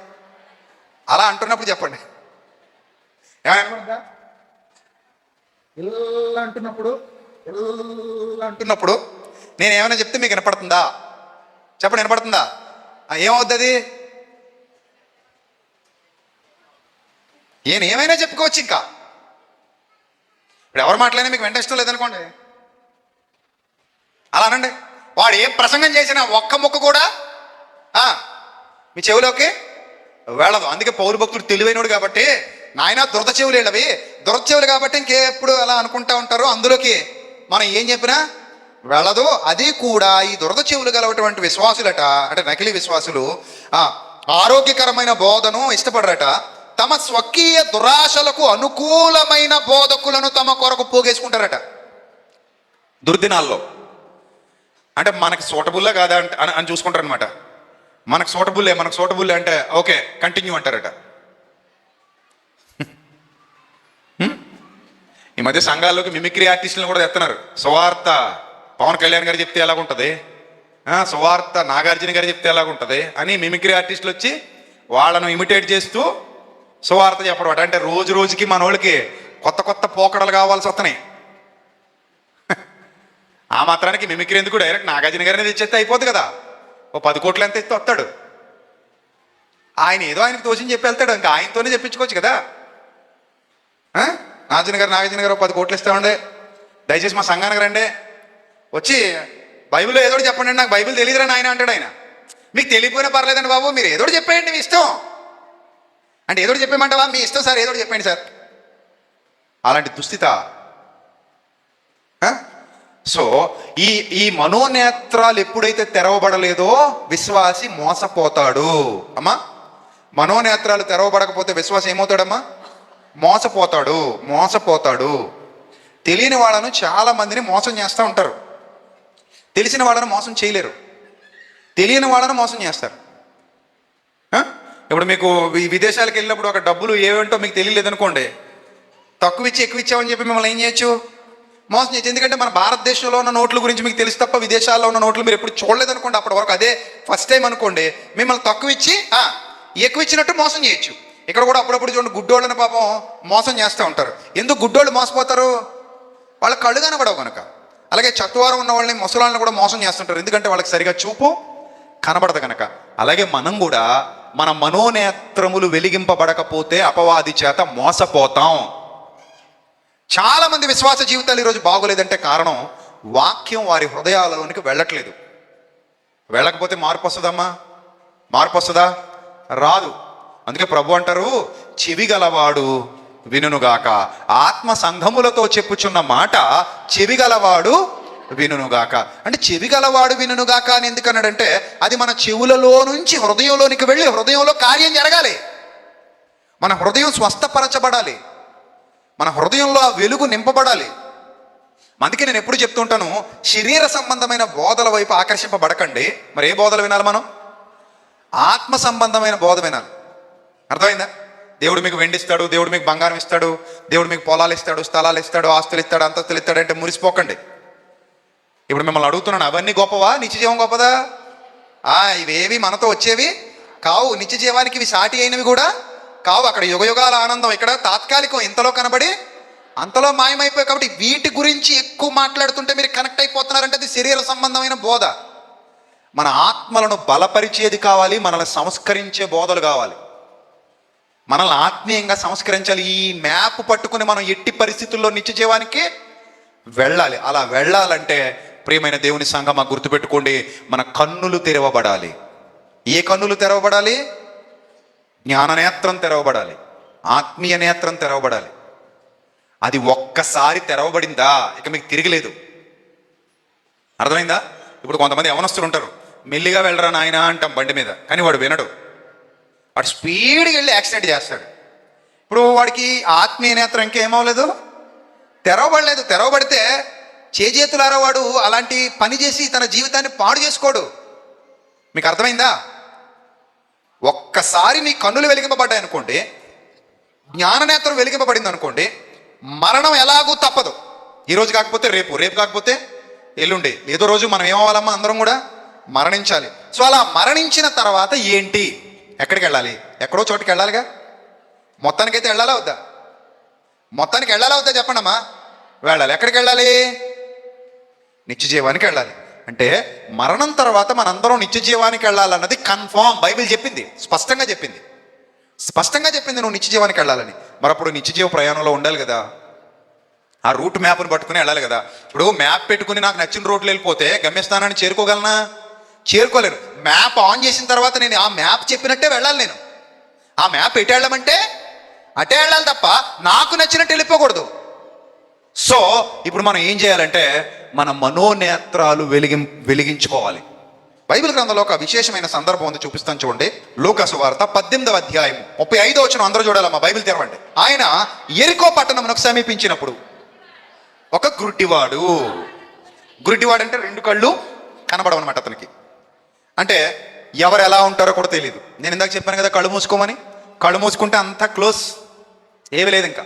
S1: అలా అంటున్నప్పుడు చెప్పండి. ఏమన్నా ఇలా అంటున్నప్పుడు నేను ఏమైనా చెప్తే మీకు వినపడుతుందా? చెప్పండి, వినపడుతుందా? ఏమవుతుంది? నేను ఏమైనా చెప్పుకోవచ్చు. ఇంకా ఇప్పుడు ఎవరు మాట్లాడినా మీకు వెంట ఇష్టం లేదనుకోండి, అలా అనండి. వాడు ఏం ప్రసంగం చేసినా ఒక్క ముక్క కూడా మీ చెవిలోకి వెళ్ళదు. అందుకే పౌరు భక్తుడు తెలివైనడు కాబట్టి, నాయన దురద చెవులు వెళ్ళవి, దురద చెవులు కాబట్టి ఇంకెప్పుడు అలా అనుకుంటా ఉంటారు. అందులోకి మనం ఏం చెప్పినా వెళ్ళదు. అది కూడా ఈ దురద చెవులు గలవటువంటి విశ్వాసులట, అంటే నకిలీ విశ్వాసులు, ఆరోగ్యకరమైన బోధను ఇష్టపడరట. తమ స్వకీయ దురాశలకు అనుకూలమైన బోధకులను తమ కొరకు పోగేసుకుంటారట దుర్దినాల్లో. అంటే మనకి సూటబుల్లా కాదా అని చూసుకుంటారు అనమాట. మనకు సూటబుల్లే అంటే ఓకే కంటిన్యూ అంటారట. ఈ మధ్య సంఘాల్లోకి మిమిక్రీ ఆర్టిస్టులను కూడా తెస్తున్నారు. సువార్త పవన్ కళ్యాణ్ గారు చెప్తే ఎలాగుంటుంది, సువార్త నాగార్జున గారు చెప్తే ఎలాగుంటుంది అని మిమిక్రీ ఆర్టిస్టులు వచ్చి వాళ్ళను ఇమిటేట్ చేస్తూ సువార్త చెప్పడం. అంటే రోజు రోజుకి మన వాళ్ళకి కొత్త పోకడలు కావాల్సి వస్తున్నాయి. ఆ మాత్రానికి మిమిక్రీ ఎందుకు? డైరెక్ట్ నాగార్జున గారిని తెచ్చేస్తే అయిపోద్ది కదా. ఓ 10 కోట్లు ఎంత ఎత్తి వస్తాడు ఆయన, ఏదో ఆయనకు తోచింది చెప్పి వెళ్తాడు. ఇంకా ఆయనతోనే చెప్పించుకోవచ్చు కదా. నాగార్జున గారు 10 కోట్లు ఇస్తామండి, దయచేసి మా సంఘానికి రండి, వచ్చి బైబిల్లో ఏదో చెప్పండి, నాకు బైబిల్ తెలియదురా ఆయన అంటాడు. ఆయన మీకు తెలియపోయినా పర్లేదండి బాబు, మీరు ఏదో చెప్పేయండి, మీ ఇష్టం అంటే. ఏదో చెప్పేయమంటావా? మీ ఇష్టం సార్, ఏదో చెప్పండి సార్. అలాంటి దుస్థిత. సో ఈ మనోనేత్రాలు ఎప్పుడైతే తెరవబడలేదో విశ్వాసి మోసపోతాడు. అమ్మా, మనోనేత్రాలు తెరవబడకపోతే విశ్వాసి ఏమవుతాడమ్మా? మోసపోతాడు. తెలియని వాళ్ళను చాలా మందిని మోసం చేస్తూ ఉంటారు. తెలిసిన వాళ్ళను మోసం చేయలేరు, తెలియని వాళ్ళను మోసం చేస్తారు. ఇప్పుడు మీకు విదేశాలకు వెళ్ళినప్పుడు ఒక డబ్బులు ఏవేంటో మీకు తెలియలేదనుకోండి, తక్కువ ఇచ్చి ఎక్కువ ఇచ్చామని చెప్పి మిమ్మల్ని ఏం చేయొచ్చు? మోసం చేయొచ్చు. ఎందుకంటే మన భారతదేశంలో ఉన్న నోట్ల గురించి మీకు తెలుసు తప్ప విదేశాల్లో ఉన్న నోట్లు మీరు ఎప్పుడు చూడలేదనుకోండి. అప్పటి వరకు అదే ఫస్ట్ టైం అనుకోండి. మిమ్మల్ని తక్కువ ఇచ్చి ఎక్కువ ఇచ్చినట్టు మోసం చేయొచ్చు. ఇక్కడ కూడా అప్పుడప్పుడు చూడండి, గుడ్డోళ్ళని పాపం మోసం చేస్తూ ఉంటారు. ఎందుకు గుడ్డోళ్ళు మోసపోతారు? వాళ్ళ కళ్ళు కనబడవు కనుక. అలాగే చత్వారం ఉన్న వాళ్ళని, ముసలాళ్ళని కూడా మోసం చేస్తుంటారు. ఎందుకంటే వాళ్ళకి సరిగా చూపు కనబడదు కనుక. అలాగే మనం కూడా మన మనోనేత్రములు వెలిగింపబడకపోతే అపవాది చేత మోసపోతాం. చాలా మంది విశ్వాస జీవితాలు ఈరోజు బాగోలేదంటే కారణం వాక్యం వారి హృదయాలలోనికి వెళ్ళట్లేదు. వెళ్ళకపోతే మార్పు వస్తుందా? రాదు. అందుకే ప్రభు అంటారు, చెవి గలవాడు వినుగాక. ఆత్మ సంఘములతో చెప్పుచున్న మాట చెవి గలవాడు వినుగాక. అంటే చెవి గలవాడు వినుగాక అని ఎందుకన్నాడంటే, అది మన చెవులలో నుంచి హృదయంలోనికి వెళ్ళి హృదయంలో కార్యం జరగాలి. మన హృదయం స్వస్థపరచబడాలి, మన హృదయంలో ఆ వెలుగు నింపబడాలి. అందుకే నేను ఎప్పుడు చెప్తుంటాను, శరీర సంబంధమైన బోధల వైపు ఆకర్షింపబడకండి. మరి ఏ బోధలు వినాలి మనం? ఆత్మ సంబంధమైన బోధ వినాలి. అర్థమైందా? దేవుడు మీకు వెండిస్తాడు, దేవుడు మీకు బంగారం ఇస్తాడు, దేవుడు మీకు పొలాలు ఇస్తాడు, స్థలాలు ఇస్తాడు, ఆస్తులు ఇస్తాడు, అంతస్తులు ఇస్తాడు అంటే మురిసిపోకండి. ఇప్పుడు మిమ్మల్ని అడుగుతున్నాను, అవన్నీ గొప్పవా? నిత్యజీవం గొప్పదా? ఇవేవి మనతో వచ్చేవి కావు. నిత్యజీవానికి ఇవి సాటి అయినవి కూడా కావు. అక్కడ యుగయుగాల ఆనందం, ఇక్కడ తాత్కాలికం, ఇంతలో కనబడి అంతలో మాయమైపోయి. కాబట్టి వీటి గురించి ఎక్కువ మాట్లాడుతుంటే మీరు కనెక్ట్ అయిపోతున్నారంటే అది శరీర సంబంధమైన బోధ. మన ఆత్మలను బలపరిచేది కావాలి, మనల్ని సంస్కరించే బోధలు కావాలి, మనల్ని ఆత్మీయంగా సంస్కరించాలి. ఈ మ్యాప్ పట్టుకుని మనం ఎట్టి పరిస్థితుల్లో నిత్యజీవానికి వెళ్ళాలి. అలా వెళ్ళాలంటే ప్రియమైన దేవుని సంఘమా, గుర్తుపెట్టుకోండి, మన కన్నులు తెరవబడాలి. ఏ కన్నులు తెరవబడాలి? జ్ఞాన నేత్రం తెరవబడాలి, ఆత్మీయ నేత్రం తెరవబడాలి. అది ఒక్కసారి తెరవబడిందా ఇక మీకు తిరిగిలేదు. అర్థమైందా? ఇప్పుడు కొంతమంది యవనస్తులు ఉంటారు, మెల్లిగా వెళ్ళరా నాయన అంటాం బండి మీద, కానీ వాడు వినడు, వాడు స్పీడ్గా వెళ్ళి యాక్సిడెంట్ చేస్తాడు. ఇప్పుడు వాడికి ఆత్మీయ నేత్రం ఇంకేమవలేదు, తెరవబడలేదు. తెరవబడితే చేజేతులారా వాడు అలాంటి పని చేసి తన జీవితాన్ని పాడు చేసుకోడు. మీకు అర్థమైందా? ఒక్కసారి మీ కన్నులు వెలిగింపబడ్డాయి అనుకోండి, జ్ఞాననేత్రం వెలిగింపబడింది అనుకోండి, మరణం ఎలాగూ తప్పదు. ఈరోజు కాకపోతే రేపు, రేపు కాకపోతే ఎల్లుండి, ఏదో రోజు మనం ఏమవ్వాలమ్మా? అందరం కూడా మరణించాలి. సో అలా మరణించిన తర్వాత ఏంటి? ఎక్కడికి వెళ్ళాలి? ఎక్కడో చోటుకి వెళ్ళాలిగా. మొత్తానికైతే వెళ్ళాలా వద్దా? మొత్తానికి వెళ్ళాలా వద్దా చెప్పండి అమ్మా? వెళ్ళాలి. ఎక్కడికి వెళ్ళాలి? నిత్యజీవానికి వెళ్ళాలి. అంటే మరణం తర్వాత మనందరం నిత్యజీవానికి వెళ్ళాలన్నది కన్ఫామ్. బైబిల్ చెప్పింది, స్పష్టంగా చెప్పింది, నువ్వు నిత్యజీవానికి వెళ్ళాలని. మరి అప్పుడు నిత్యజీవ ప్రయాణంలో ఉండాలి కదా, ఆ రూట్ మ్యాప్ని పట్టుకుని వెళ్ళాలి కదా. ఇప్పుడు మ్యాప్ పెట్టుకుని నాకు నచ్చిన రోడ్లు వెళ్ళిపోతే గమ్యస్థానాన్ని చేరుకోగలనా? చేరుకోలేను. మ్యాప్ ఆన్ చేసిన తర్వాత నేను ఆ మ్యాప్ చెప్పినట్టే వెళ్ళాలి. నేను ఆ మ్యాప్ ఎటు వెళ్ళమంటే అటే వెళ్ళాలి తప్ప నాకు నచ్చినట్టు వెళ్ళిపోకూడదు. సో ఇప్పుడు మనం ఏం చేయాలంటే మన మనోనేత్రాలు వెలిగించుకోవాలి. బైబిల్ గ్రంథంలో ఒక విశేషమైన సందర్భం ఉంది, చూపిస్తాను చూడండి. లూకాసు వార్త 18వ అధ్యాయం 35వ వచనం అందరూ చూడాలమ్మా, బైబిల్ తెరవండి. ఆయన యెరికో పట్టణమునకు సమీపించినప్పుడు ఒక గుడ్డివాడు అంటే 2 కళ్ళు కనబడవన్నమాట అతనికి. అంటే ఎవరు ఎలా ఉంటారో కూడా తెలియదు. నేను ఇందాక చెప్పాను కదా కళ్ళు మూసుకోమని. కళ్ళు మూసుకుంటే అంతా క్లోజ్, ఏమీ లేదు. ఇంకా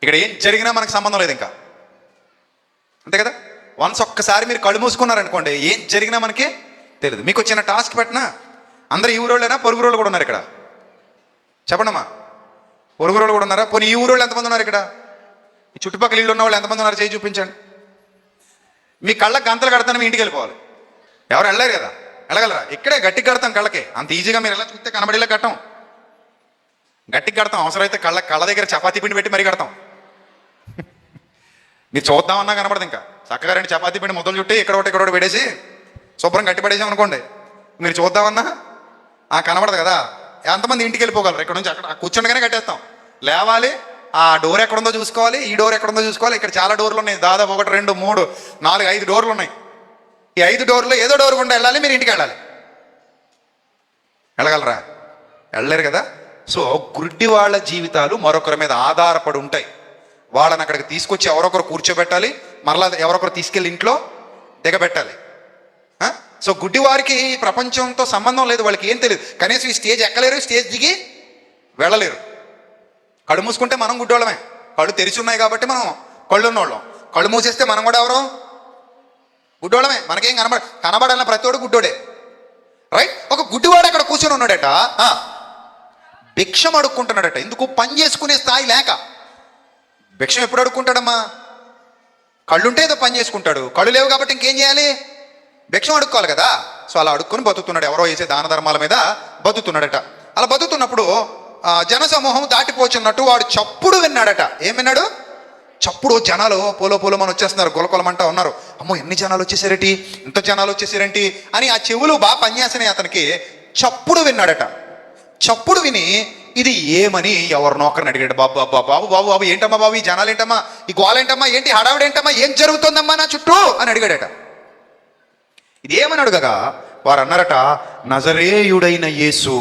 S1: ఇక్కడ ఏం జరిగినా మనకు సంబంధం లేదు ఇంకా, అంతే కదా. వన్స్ ఒక్కసారి మీరు కళ్ళు మూసుకున్నారనుకోండి, ఏం జరిగినా మనకి తెలియదు. మీకు వచ్చిన టాస్క్ పెట్టినా అందరు ఈ ఊరోళ్ళైనా పొరుగు రోళ్ళు కూడా ఉన్నారు ఇక్కడ, చెప్పండమ్మా. పొరుగు రోళ్ళు కూడా ఉన్నారా? పోనీ ఈ ఊరోళ్ళు ఎంతమంది ఉన్నారు ఇక్కడ? ఈ చుట్టుపక్కల ఇల్లు ఉన్న వాళ్ళు ఎంతమంది ఉన్నారు? చేయి చూపించండి. మీ కళ్ళకి గంతలు కడతాను, మీ ఇంటికి వెళ్ళిపోవాలి. ఎవరు వెళ్ళారు కదా, వెళ్ళగలరా? ఇక్కడే గట్టికి కడతాం కళ్ళకి. అంత ఈజీగా మీరు ఎలా చూస్తే కనబడేలా కట్టం, గట్టికి కడతాం. అవసరమైతే కళ్ళ దగ్గర చపాతీ పిండి పెట్టి మరీ కడతాం. మీరు చూద్దామన్నా కనబడదు. ఇంకా చక్కగా 2 చపాతీ పిండి ముద్దలు చుట్టి ఇక్కడ ఒకటి పెడేసి శుభ్రం గట్టి పడేసాం అనుకోండి, మీరు చూద్దామన్నా కనబడదు కదా. ఎంతమంది ఇంటికి వెళ్ళిపోగలరు? ఇక్కడ నుంచి అక్కడ కూర్చుండగానే కట్టేస్తాం. లేవాలి, ఆ డోర్ ఎక్కడుందో చూసుకోవాలి, ఈ డోర్ ఎక్కడుందో చూసుకోవాలి. ఇక్కడ చాలా డోర్లు ఉన్నాయి, దాదాపు 1 2 3 4 5 డోర్లు ఉన్నాయి. ఈ 5 డోర్లో ఏదో డోర్ గుండా వెళ్ళాలి, మీరు ఇంటికి వెళ్ళాలి. వెళ్ళగలరా? వెళ్ళలేరు కదా. సో గుడ్డి వాళ్ళ జీవితాలు మరొకరి మీద ఆధారపడి ఉంటాయి. వాళ్ళని అక్కడికి తీసుకొచ్చి ఎవరొకరు కూర్చోబెట్టాలి, మరలా ఎవరొకరు తీసుకెళ్ళి ఇంట్లో దిగబెట్టాలి. సో గుడ్డి వారికి ప్రపంచంతో సంబంధం లేదు, వాళ్ళకి ఏం తెలియదు. కనీసం ఈ స్టేజ్ ఎక్కలేరు, స్టేజ్ దిగి వెళ్ళలేరు. కళ్ళు మూసుకుంటే మనం గుడ్డోళ్ళమే, కళ్ళు తెరిచి ఉన్నాయి కాబట్టి మనం కళ్ళు ఉన్నోళ్ళం. కళ్ళు మూసేస్తే మనం కూడా ఎవరు? గుడ్డోళ్ళమే. మనకేం కనబడాలన్న ప్రతివాడు గుడ్డోడే, రైట్? ఒక గుడ్డివాడు అక్కడ కూర్చొని ఉన్నాడట, భిక్షం అడుక్కుంటున్నాడట. ఎందుకు? పని చేసుకునే స్థాయి లేక. భిక్షం ఎప్పుడు అడుక్కుంటాడమ్మా? కళ్ళుంటే ఏదో పని చేసుకుంటాడు, కళ్ళు లేవు కాబట్టి ఇంకేం చేయాలి? భిక్షం అడుక్కోవాలి కదా. సో అలా అడుక్కొని బతుకుతున్నాడు, ఎవరో వేసే దాన ధర్మాల మీద బతుకుతున్నాడట. అలా బతుకుతున్నప్పుడు జనసమూహం దాటిపోచున్నట్టు వాడు చప్పుడు విన్నాడట. ఏం విన్నాడు? చప్పుడు. జనాలు పోలోమని వచ్చేస్తున్నారు, గొలకొలమంటా ఉన్నారు. అమ్మో ఎన్ని జనాలు వచ్చేసారేంటి, ఇంత జనాలు వచ్చేసారేంటి అని ఆ చెవులు బాగా పనిచేసినాయి అతనికి. చప్పుడు విన్నాడట. చప్పుడు విని ఇది ఏమని ఎవరినో ఒకరిని అడిగాడు. బాబు బాబు బాబు బాబు బాబు ఏంటమ్మా బాబు, ఈ జనాలు ఏంటమ్మా, ఈ గోల ఏంటమ్మా, ఏంటి హడావిడి ఏంటమ్మా, ఏం జరుగుతుందమ్మా నా చుట్టూ అని అడిగాడట. ఇది ఏమని అడగగా వారు అన్నారట, నజరేయుడైన యేసు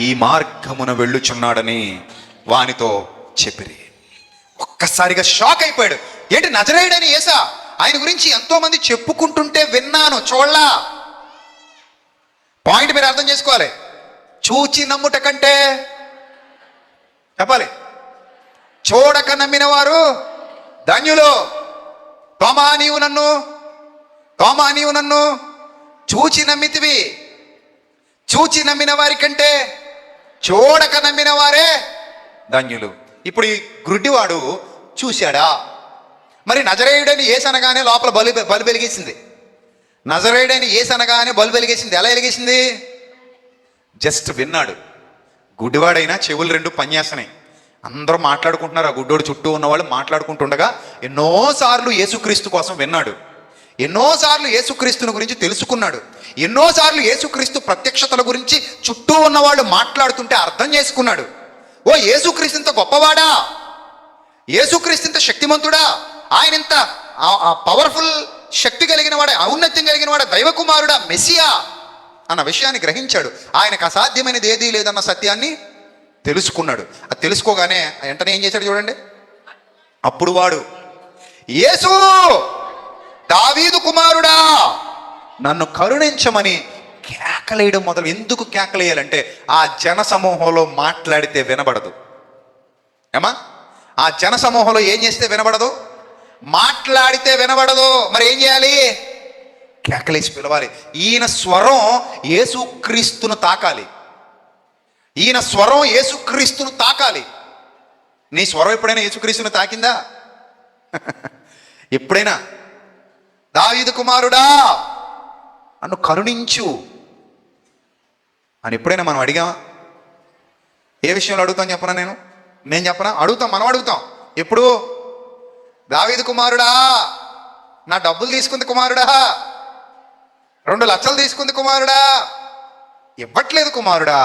S1: ఈ మార్గమున వెళ్ళుచున్నాడని వానితో చెప్పిరి. ఒక్కసారిగా షాక్ అయిపోయాడు. ఏంటి నజరేయుడని యేసా? ఆయన గురించి ఎంతో మంది చెప్పుకుంటుంటే విన్నాను, చూడలా. పాయింట్ మీరు అర్థం చేసుకోవాలి. చూచి నమ్ముట కంటే, చెప్పాలి, చూడక నమ్మిన వారు ధన్యులు. తోమా నీవు నన్ను చూచి నమ్మితివి. చూచి నమ్మిన వారి కంటే చూడక నమ్మిన వారే ధన్యులు. ఇప్పుడు ఈ గుడ్డివాడు చూశాడా? మరి నజరేయుడని యేసు అనగానే లోపల బలు వెలిగేసింది. నజరేయుడని యేసు అనగానే బలు వెలిగేసింది. ఎలా వెలిగేసింది? జస్ట్ విన్నాడు. గుడ్డివాడైనా చెవులు రెండు పనిచేస్తున్నాయి. అందరూ మాట్లాడుకుంటున్నారు. ఆ గుడ్డోడు చుట్టూ ఉన్నవాళ్ళు మాట్లాడుకుంటుండగా ఎన్నోసార్లు యేసుక్రీస్తు కోసం విన్నాడు. ఎన్నోసార్లు యేసుక్రీస్తుని గురించి తెలుసుకున్నాడు. ఎన్నోసార్లు యేసుక్రీస్తు ప్రత్యక్షతల గురించి చుట్టూ ఉన్నవాళ్ళు మాట్లాడుతుంటే అర్థం చేసుకున్నాడు. ఓ, యేసుక్రీస్తు ఇంత గొప్పవాడా, యేసుక్రీస్తు ఇంత శక్తిమంతుడా, ఆయన ఇంత పవర్ఫుల్, శక్తి కలిగిన వాడే, ఔన్నత్యం కలిగిన వాడే, దైవకుమారుడా, మెస్సియా అన్న విషయాన్ని గ్రహించాడు. ఆయనకు అసాధ్యమైనది ఏదీ లేదన్న సత్యాన్ని తెలుసుకున్నాడు. అది తెలుసుకోగానే వెంటనే ఏం చేశాడు చూడండి. అప్పుడు వాడు, యేసు దావీదు కుమారుడా నన్ను కరుణించమని కేకలేయడం మొదలు. ఎందుకు కేకలేయాలంటే ఆ జన సమూహంలో మాట్లాడితే వినబడదు. ఏమా, ఆ జన సమూహంలో ఏం చేస్తే వినబడదు? మాట్లాడితే వినబడదు. మరి ఏం చేయాలి? కేకలేసి పిలవాలి. ఈయన స్వరం యేసుక్రీస్తును తాకాలి. ఈయన స్వరం యేసుక్రీస్తును తాకాలి. నీ స్వరం ఎప్పుడైనా యేసుక్రీస్తును తాకిందా? ఎప్పుడైనా? దావీదు కుమారుడా నన్ను కరుణించు అని ఎప్పుడైనా మనం అడిగామా? ఏ విషయంలో అడుగుతాం చెప్పనా? నేను చెప్పనా? అడుగుతాం, మనం అడుగుతాం. ఎప్పుడు? దావీదు కుమారుడా నా డబ్బులు తీసుకుంది కుమారుడా, 2 లక్షలు తీసుకుంది కుమారుడా, ఇవ్వట్లేదు కుమారుడా,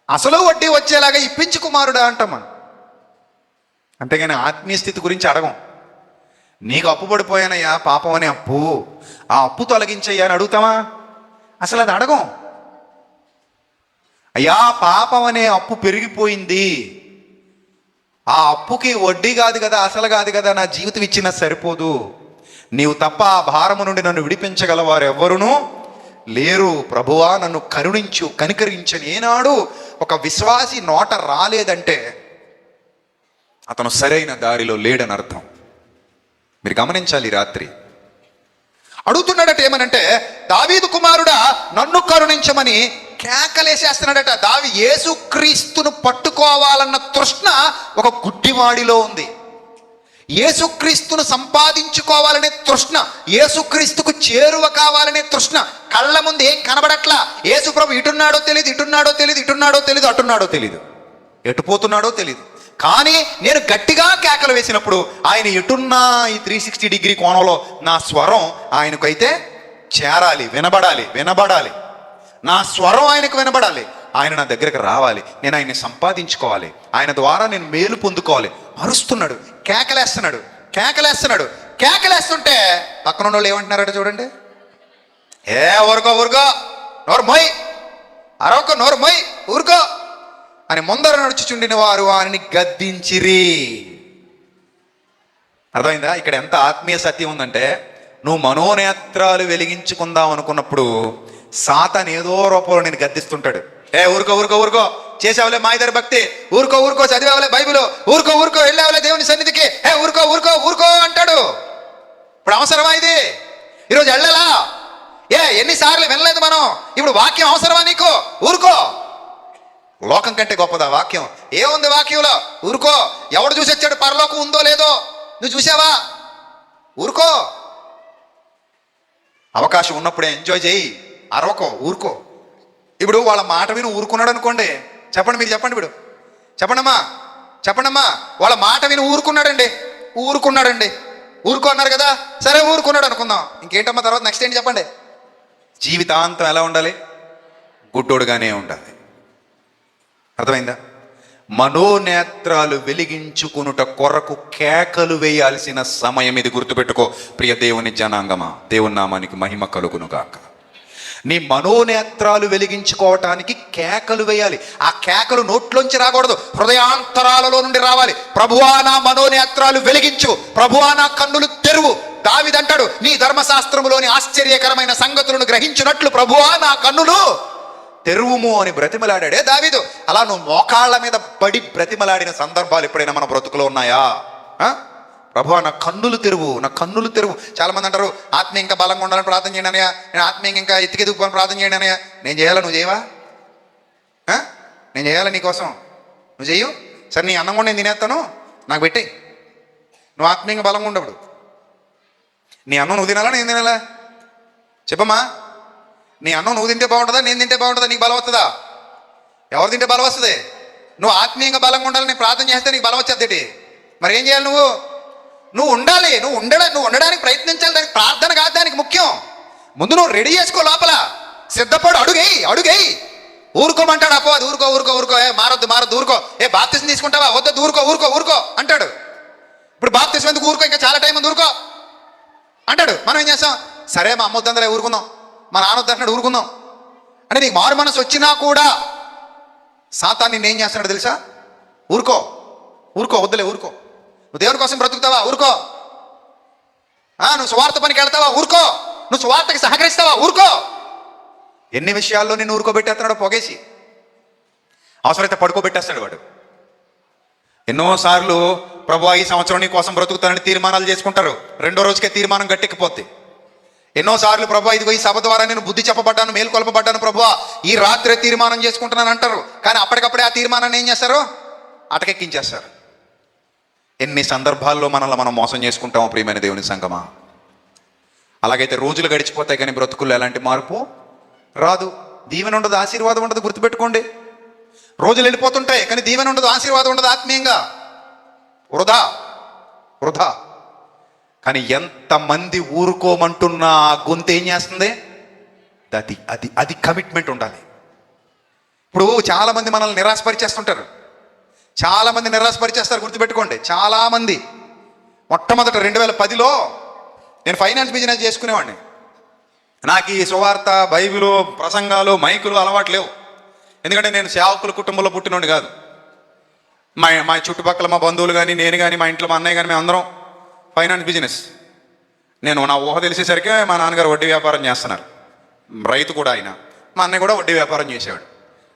S1: అసలు వడ్డీ వచ్చేలాగా ఇప్పించు కుమారుడా అంటాం మనం. అంతేగాని ఆత్మీయ స్థితి గురించి అడగం. నీకు అప్పు పడిపోయానయ్యా, పాపం అనే అప్పు, ఆ అప్పు తొలగించయ్యా అని అడుగుతామా? అసలు అది అడగం. అయ్యా పాపం అనే అప్పు పెరిగిపోయింది, ఆ అప్పుకి వడ్డీ కాదు కదా, అసలు కాదు కదా, నా జీవితం ఇచ్చినా సరిపోదు, నీవు తప్ప ఆ భారము నుండి నన్ను విడిపించగలవారు ఎవ్వరునూ లేరు, ప్రభువా నన్ను కరుణించు, కనికరించని ఏనాడు ఒక విశ్వాసి నోట రాలేదంటే అతను సరైన దారిలో లేడని అర్థం. మీరు గమనించాలి. రాత్రి అడుగుతున్నాడట ఏమనంటే, దావీదు కుమారుడా నన్ను కరుణించమని కేకలేసేస్తున్నాడట. యేసుక్రీస్తును పట్టుకోవాలన్న తృష్ణ ఒక గుడ్డివాడిలో ఉంది. యేసుక్రీస్తును సంపాదించుకోవాలనే తృష్ణ, యేసుక్రీస్తుకు చేరువ కావాలనే తృష్ణ. కళ్ళ ముందు ఏం కనబడట్లా. యేసు ప్రభు ఇటున్నాడో తెలియదు, ఇటున్నాడో తెలియదు, ఇటున్నాడో తెలియదు, అటున్నాడో తెలియదు, ఎటుపోతున్నాడో తెలియదు. కానీ నేను గట్టిగా కేకలు వేసినప్పుడు ఆయన ఎటున్నా ఈ 360 డిగ్రీ కోణంలో నా స్వరం ఆయనకైతే చేరాలి, వినబడాలి. నా స్వరం ఆయనకు వినబడాలి. ఆయన నా దగ్గరకు రావాలి, నేను ఆయన్ని సంపాదించుకోవాలి, ఆయన ద్వారా నేను మేలు పొందుకోవాలి. అరుస్తున్నాడు, కేకలేస్తుంటే పక్కన వాళ్ళు ఏమంటున్నారట చూడండి. ఊరుకో నోరు మొయ్, అరవకో నోరు మొయ్, ఊరుకో అని ముందర నడుచుచుండిన వారు ఆయనని గద్దించిరి. అర్థమైందా? ఇక్కడ ఎంత ఆత్మీయ సత్యం ఉందంటే, నువ్వు మనోనేత్రాలు వెలిగించుకుందాం అనుకున్నప్పుడు సాతాను ఏదో రూపంలో నేను గద్దిస్తుంటాడు. ఊరుకో చేసావులే మా ఇద్దరు భక్తి, ఊరుకో చదివావులే బైబిల్, ఊరుకో వెళ్ళావులే దేవుని సన్నిధికి, ఊరుకో అంటాడు. ఇప్పుడు అవసరమా ఇది? ఈరోజు వెళ్ళలా? ఎన్నిసార్లు వినలేదు మనం? ఇప్పుడు వాక్యం అవసరమా నీకు? ఊరుకో. లోకం కంటే గొప్పదా వాక్యం? ఏముంది వాక్యంలో? ఊరుకో. ఎవడు చూసి వచ్చాడు పరలోకం ఉందో లేదో? నువ్వు చూసావా? ఊరుకో. అవకాశం ఉన్నప్పుడే ఎంజాయ్ చేయి, అరవకో, ఊరుకో. ఇప్పుడు వాళ్ళ మాట విని ఊరుకున్నాడు అనుకోండి, మీరు చెప్పండి, ఇప్పుడు చెప్పండమ్మా, వాళ్ళ మాట విని ఊరుకున్నాడండి, ఊరుకో అన్నారు కదా, సరే ఊరుకున్నాడు అనుకుందాం. ఇంకేంటమ్మా తర్వాత నెక్స్ట్ ఏంటి చెప్పండి? జీవితాంతం ఎలా ఉండాలి? గుడ్డోడుగానే ఉండాలి. అర్థమైందా? మనోనేత్రాలు వెలిగించుకునుట కొరకు కేకలు వేయాల్సిన సమయం ఇది. గుర్తుపెట్టుకో ప్రియ దేవుని జనాంగమా, దేవుని నామానికి మహిమ కలుగును గాక. నీ మనోనేత్రాలు వెలిగించుకోవటానికి కేకలు వేయాలి. ఆ కేకలు నోట్లోంచి రాకూడదు, హృదయాంతరాలలో నుండి రావాలి. ప్రభువా నా మనోనేత్రాలు వెలిగించు, ప్రభువా నా కన్నులు తెరువు. దావీదంటాడు, నీ ధర్మశాస్త్రములోని ఆశ్చర్యకరమైన సంగతులను గ్రహించినట్లు ప్రభువా నా కన్నులు తెరువుము అని బ్రతిమలాడాడే దావీదు. అలా నువ్వు మోకాళ్ళ మీద పడి బ్రతిమలాడిన సందర్భాలు ఎప్పుడైనా మన బ్రతుకులో ఉన్నాయా? ప్రభువా నా కన్నులు తెరువు, నా కన్నులు తెరువు. చాలా మంది అంటారు, ఆత్మీయంగా బలంగా ఉండాలని ప్రార్థన చేయండి అనయా, నేను ఆత్మీయంగా ఇంకా ఎత్తికెదుగుని ప్రార్థన చేయండి అనయా. నేను చేయాలా, నువ్వు చేయవా? నేను చేయాలా నీకోసం, నువ్వు చెయ్యు. సరే నీ అన్నం కూడా నేను తినేస్తాను, నాకు పెట్టే. నువ్వు ఆత్మీయంగా బలంగా ఉండప్పుడు నీ అన్నం నువ్వు తినాలా నేను తినాలా? చెప్పమ్మా, నీ అన్నం నువ్వు తింటే బాగుంటుందా నేను తింటే బాగుంటుందా? నీకు బలం వస్తుందా? ఎవరు తింటే బలం వస్తుంది? నువ్వు ఆత్మీయంగా బలంగా ఉండాలని నేను ప్రార్థన చేస్తే నీకు బలం వచ్చేది. మరి ఏం చేయాలి? నువ్వు ఉండాలి, నువ్వు ఉండడానికి ప్రయత్నించాలి. దానికి ప్రార్థన కాదు దానికి ముఖ్యం. ముందు నువ్వు రెడీ చేసుకో, లోపల సిద్ధపడు, అడుగేయి. ఊరుకోమంటాడు అపో, అది ఊరుకో మారొద్దు ఊరుకో. బాప్తిజం తీసుకుంటావా? వద్దు, ఊరుకో అంటాడు. ఇప్పుడు బాప్తిజం ఎందుకు? ఊరుకో, ఇంకా చాలా టైం ఉంది, ఊరుకో అంటాడు. మనం ఏం చేస్తాం? సరే మా అమ్మ వద్దందలే ఊరుకుందాం, మా నాన్న వద్దంటున్నాడు ఊరుకుందాం అంటే నీకు మారు మనసు వచ్చినా కూడా సాతాన్ని నేను ఏం చేస్తున్నాడు తెలుసా? ఊరుకో వద్దులే ఊరుకో. నువ్వు దేవుని కోసం బ్రతుకుతావా? ఊరుకో. నువ్వు సువార్త పనికి వెళ్తావా? ఊరుకో. నువ్వు సువార్తకి సహకరిస్తావా? ఊరుకో. ఎన్ని విషయాల్లో నిన్ను ఊరుకోబెట్టేస్తున్నాడు పొగేసి. అవసరమైతే పడుకోబెట్టేస్తాడు వాడు. ఎన్నోసార్లు ప్రభువా ఈ సంవత్సరం నీ కోసం బ్రతుకుతానని తీర్మానాలు చేసుకుంటారు, రెండో రోజుకే తీర్మానం గట్టెక్కిపోద్ది. ఎన్నోసార్లు ప్రభువా ఇదిగో ఈ సభ ద్వారా నేను బుద్ధి చెప్పబడ్డాను, మేలుకొల్పబడ్డాను ప్రభువా, ఈ రాత్రే తీర్మానం చేసుకుంటున్నాను అంటారు. కానీ అప్పటికప్పుడే ఆ తీర్మానాన్ని ఏం చేస్తారు? అటకెక్కించేస్తారు. ఎన్ని సందర్భాల్లో మనల్ని మనం మోసం చేసుకుంటామో ప్రియమైన దేవుని సంగమా. అలాగైతే రోజులు గడిచిపోతాయి కానీ బ్రతుకుల్లో ఎలాంటి మార్పు రాదు. దీవెన ఉండదు, ఆశీర్వాదం ఉండదు. గుర్తుపెట్టుకోండి, రోజులు వెళ్ళిపోతుంటాయి కానీ దీవెన ఉండదు, ఆశీర్వాదం ఉండదు. ఆత్మీయంగా వృధా. కానీ ఎంతమంది ఊరుకోమంటున్నా ఆ గొంతు ఏం చేస్తుంది? అది కమిట్మెంట్ ఉండాలి. ఇప్పుడు చాలామంది మనల్ని నిరాశపరిచేస్తుంటారు, గుర్తుపెట్టుకోండి. చాలామంది మొట్టమొదట 2010లో నేను ఫైనాన్స్ బిజినెస్ చేసుకునేవాడిని. నాకు ఈ సువార్త, బైబిలు, ప్రసంగాలు, మైకులు అలవాటు లేవు. ఎందుకంటే నేను సేవకుల కుటుంబంలో పుట్టినోడి కాదు. మా చుట్టుపక్కల మా బంధువులు కానీ, నేను కానీ, మా ఇంట్లో మా అన్నయ్య కానీ, మేము అందరం ఫైనాన్స్ బిజినెస్. నేను నా ఊహ తెలిసేసరికి మా నాన్నగారు వడ్డీ వ్యాపారం చేస్తున్నారు, రైతు కూడా ఆయన. మా అన్నయ్య కూడా వడ్డీ వ్యాపారం చేసేవాడు.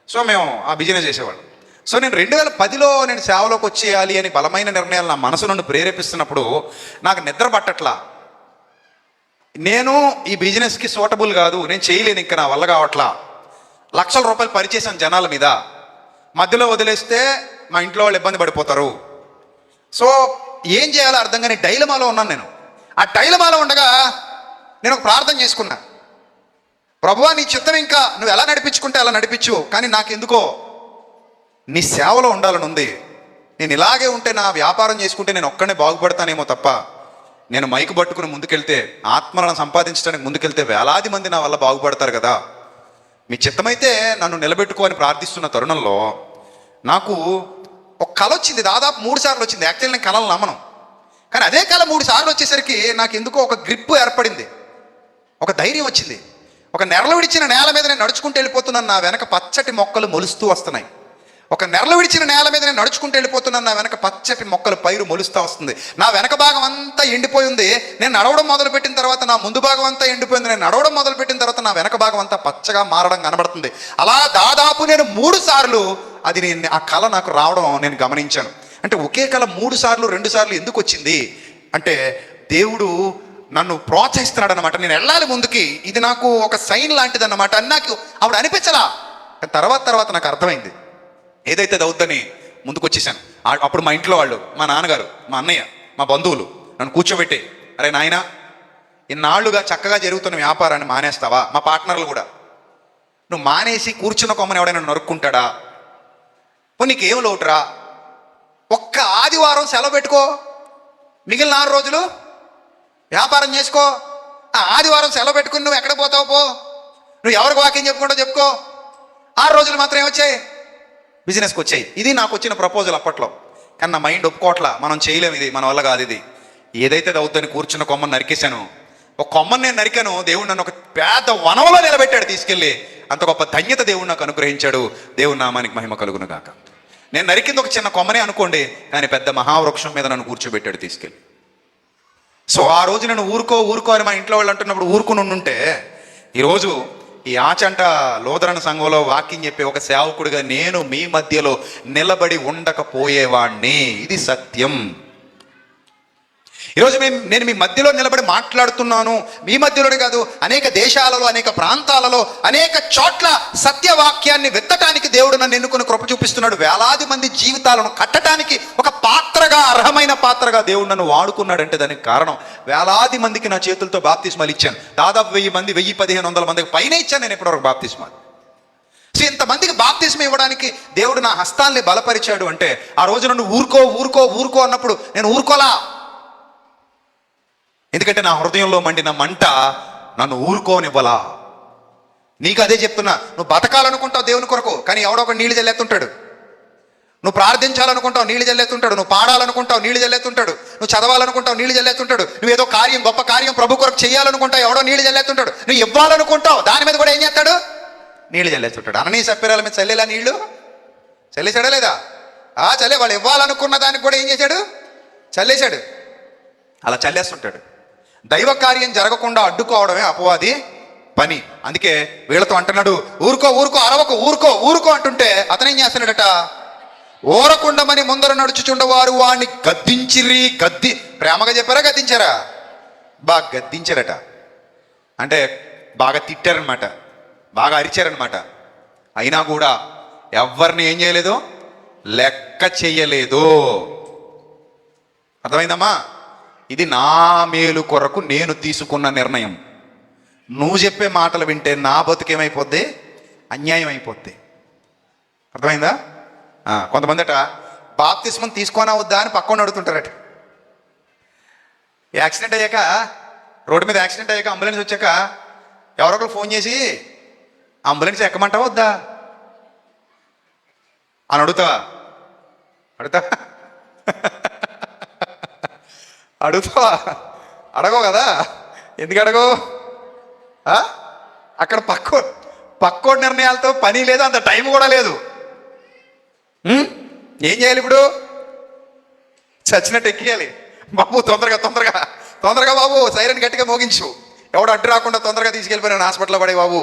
S1: సో మేము ఆ బిజినెస్ చేసేవాడు. సో నేను 2010లో నేను సేవలోకి వచ్చేయాలి అని బలమైన నిర్ణయాలు నా మనసు నుండి ప్రేరేపిస్తున్నప్పుడు నాకు నిద్ర పట్టట్లా. నేను ఈ బిజినెస్కి సూటబుల్ కాదు, నేను చేయలేను, ఇంకా నా వల్ల కావట్లా. లక్షల రూపాయలు పరిచేసాను జనాల మీద, మధ్యలో వదిలేస్తే మా ఇంట్లో వాళ్ళు ఇబ్బంది పడిపోతారు. సో ఏం చేయాలో అర్థం కాని డైలమాలో ఉన్నాను నేను. ఆ డైలమాలో ఉండగా నేను ఒక ప్రార్థన చేసుకున్నా. ప్రభువా నీ చిత్తం, ఇంకా నువ్వు ఎలా నడిపించుకుంటే అలా నడిపించు, కానీ నాకెందుకో నీ సేవలో ఉండాలని ఉంది. నేను ఇలాగే ఉంటే, నా వ్యాపారం చేసుకుంటే నేను ఒక్కడే బాగుపడతానేమో తప్ప, నేను మైకు పట్టుకుని ముందుకెళ్తే, ఆత్మలను సంపాదించడానికి ముందుకెళ్తే వేలాది మంది నా వల్ల బాగుపడతారు కదా. మీ చిత్తమైతే నన్ను నిలబెట్టుకోని ప్రార్థిస్తున్న తరుణంలో నాకు ఒక కళ వచ్చింది. దాదాపు 3 సార్లు వచ్చింది. యాక్చువల్లీ నేను కళలు నమ్మను, కానీ అదే కళ 3 సార్లు వచ్చేసరికి నాకు ఎందుకో ఒక గ్రిప్ ఏర్పడింది, ఒక ధైర్యం వచ్చింది. ఒక నెరలు విడిచిన నేల మీద నేను నడుచుకుంటూ వెళ్ళిపోతున్నాను, నా వెనక పచ్చటి మొక్కలు మొలుస్తూ వస్తున్నాయి. ఒక నెరలు విడిచిన నేల మీద నేను నడుచుకుంటూ వెళ్ళిపోతున్నాను, నా వెనక పచ్చటి మొక్కలు పైరు మొలుస్తూ వస్తుంది. నా వెనక భాగం అంతా ఎండిపోయి ఉంది. నేను నడవడం మొదలుపెట్టిన తర్వాత నా ముందు భాగం అంతా ఎండిపోయింది. నేను నడవడం మొదలుపెట్టిన తర్వాత నా వెనక భాగం అంతా పచ్చగా మారడం కనబడుతుంది. అలా దాదాపు నేను 3 సార్లు ఆ కళ నాకు రావడం నేను గమనించాను. అంటే ఒకే కళ 3 సార్లు 2 సార్లు ఎందుకు వచ్చింది అంటే, దేవుడు నన్ను ప్రోత్సహిస్తున్నాడు అనమాట. నేను వెళ్ళాలి ముందుకి, ఇది నాకు ఒక సైన్ లాంటిది అన్నమాట అని నాకు అప్పుడు అనిపించలా. తర్వాత నాకు అర్థమైంది, ఏదైతే అవుద్దని ముందుకు వచ్చేసాను. అప్పుడు మా ఇంట్లో వాళ్ళు, మా నాన్నగారు, మా అన్నయ్య, మా బంధువులు నన్ను కూర్చోబెట్టి, అరే నాయనా ఇన్నాళ్లుగా చక్కగా జరుగుతున్న వ్యాపారాన్ని మానేస్తావా? మా పార్ట్నర్లు కూడా, నువ్వు మానేసి కూర్చున్న కొమ్మని ఎవడైనా నరుక్కుంటాడా? నీకేం లోటురా? ఒక్క ఆదివారం సెలవు పెట్టుకో, మిగిలిన 6 రోజులు వ్యాపారం చేసుకో. ఆ ఆదివారం సెలవు పెట్టుకుని నువ్వు ఎక్కడ పోతావు పో, నువ్వు ఎవరికి వాక్యం చెప్పుకుంటావు చెప్పుకో. 6 రోజులు మాత్రం ఏమొచ్చాయి? బిజినెస్కి వచ్చాయి. ఇది నాకు వచ్చిన ప్రపోజల్ అప్పట్లో. కానీ నా మైండ్ ఒప్పుకోవట్లా, మనం చేయలేము, ఇది మన వల్ల కాదు, ఇది ఏదైతే అవుతుందని కూర్చున్న కొమ్మని నరికేశాను. ఒక కొమ్మని నేను నరికాను, దేవుడు నన్ను ఒక పెద్ద వనంలో నిలబెట్టాడు తీసుకెళ్ళి. అంత గొప్ప ధన్యత దేవుడు నాకు అనుగ్రహించాడు. దేవుని నామానికి మహిమ కలుగును గాక. నేను నరికింది ఒక చిన్న కొమ్మనే అనుకోండి, కానీ పెద్ద మహావృక్షం మీద నన్ను కూర్చోబెట్టాడు తీసుకెళ్ళి. సో ఆ రోజు నేను ఊరుకో అని మా ఇంట్లో వాళ్ళు అంటున్నప్పుడు ఊరుకుని ఉండుంటే, ఈరోజు ఈ ఆచంట లోదరణ సంఘంలో వాక్యం చెప్పే ఒక సేవకుడిగా నేను మీ మధ్యలో నిలబడి ఉండకపోయేవాణ్ణి. ఇది సత్యం. ఈరోజు నేను మీ మధ్యలో నిలబడి మాట్లాడుతున్నాను. మీ మధ్యలోనే కాదు, అనేక దేశాలలో, అనేక ప్రాంతాలలో, అనేక చోట్ల సత్యవాక్యాన్ని విత్తటానికి దేవుడు నన్ను ఎన్నుకుని కృప చూపిస్తున్నాడు. వేలాది మంది జీవితాలను కట్టడానికి ఒక పాత్రగా, అర్హమైన పాత్రగా దేవుడు నన్ను వాడుకున్నాడంటే దానికి కారణం, వేలాది మందికి నా చేతులతో బాప్తిస్మాలు ఇచ్చాను. దాదాపు 1000 మంది, 1000-1500 మందికి పైన ఇచ్చాను నేను ఇప్పటివరకు బాప్తిస్మాలు. సో ఇంతమందికి బాప్తిస్మ ఇవ్వడానికి దేవుడు నా హస్తాల్ని బలపరిచాడు అంటే, ఆ రోజు నన్ను ఊరుకో అన్నప్పుడు నేను ఊరుకోలా. ఎందుకంటే నా హృదయంలో మండిన మంట నన్ను ఊరుకోనివ్వలా. నీకు అదే చెప్తున్నా, నువ్వు బతకాలనుకుంటావు దేవుని కొరకు, కానీ ఎవడో ఒక నీళ్ళు జల్లేస్తుంటాడు. నువ్వు ప్రార్థించాలనుకుంటావు, నీళ్ళు జల్లేస్తుంటాడు. నువ్వు పాడాలనుకుంటావు, నీళ్ళు జల్లేస్తుంటాడు. నువ్వు చదవాలనుకుంటావు, నీళ్ళు జల్లేస్తుంటాడు. నువ్వు ఏదో కార్యం, గొప్ప కార్యం ప్రభు కొరకు చేయాలనుకుంటావు, ఎవడో నీళ్ళు జల్లేస్తుంటాడు. నువ్వు ఇవ్వాలనుకుంటావు, దాని మీద కూడా ఏం చేస్తాడు? నీళ్ళు జల్లేస్తుంటాడు. అననీ సప్పిరాల మీద చల్లేలా నీళ్లు చల్లేసాడా లేదా? చల్లే. వాళ్ళు ఇవ్వాలనుకున్న దానికి కూడా ఏం చేశాడు? చల్లేశాడు. అలా చల్లేస్తుంటాడు. దైవ కార్యం జరగకుండా అడ్డుకోవడమే అపవాది పని. అందుకే వీళ్ళతో అంటున్నాడు, ఊరుకో అరవకు, ఊరుకో అంటుంటే అతను ఏం చేస్తున్నాడట? ఊరకుండమని ముందర నడుచుచుండవారు వాడిని గద్దించిరి. ప్రేమగా చెప్పారా, గద్దించారా? బాగా గద్దించారట. అంటే బాగా తిట్టారనమాట, బాగా అరిచారనమాట. అయినా కూడా ఎవరిని ఏం చేయలేదు? లెక్క చెయ్యలేదు. అర్థమైందమ్మా? ఇది నా మేలు కొరకు నేను తీసుకున్న నిర్ణయం. నువ్వు చెప్పే మాటలు వింటే నా బతుకేమైపోద్ది? అన్యాయం అయిపోద్ది. అర్థమైందా? కొంతమంది అట బాప్తిస్మం తీసుకోనా వద్దా అని పక్కన అడుగుతుంటారట. యాక్సిడెంట్ అయ్యాక, రోడ్డు మీద యాక్సిడెంట్ అయ్యాక, అంబులెన్స్ వచ్చాక ఎవరొకరు ఫోన్ చేసి అంబులెన్స్ ఎక్కమంటావా వద్దా అని అడుగుతావా? అడుగుతావా? అడగవు కదా. ఎందుకు అడగవు? అక్కడ పక్కోడి నిర్ణయాలతో పని లేదు, అంత టైం కూడా లేదు. ఏం చేయాలి ఇప్పుడు? చచ్చినట్టు ఎక్కియాలి. బాబు తొందరగా బాబు, సైరన్ గట్టిగా మోగించు, ఎవడు అడ్డు రాకుండా తొందరగా తీసుకెళ్ళిపోయినా హాస్పిటల్లో పడే బాబు.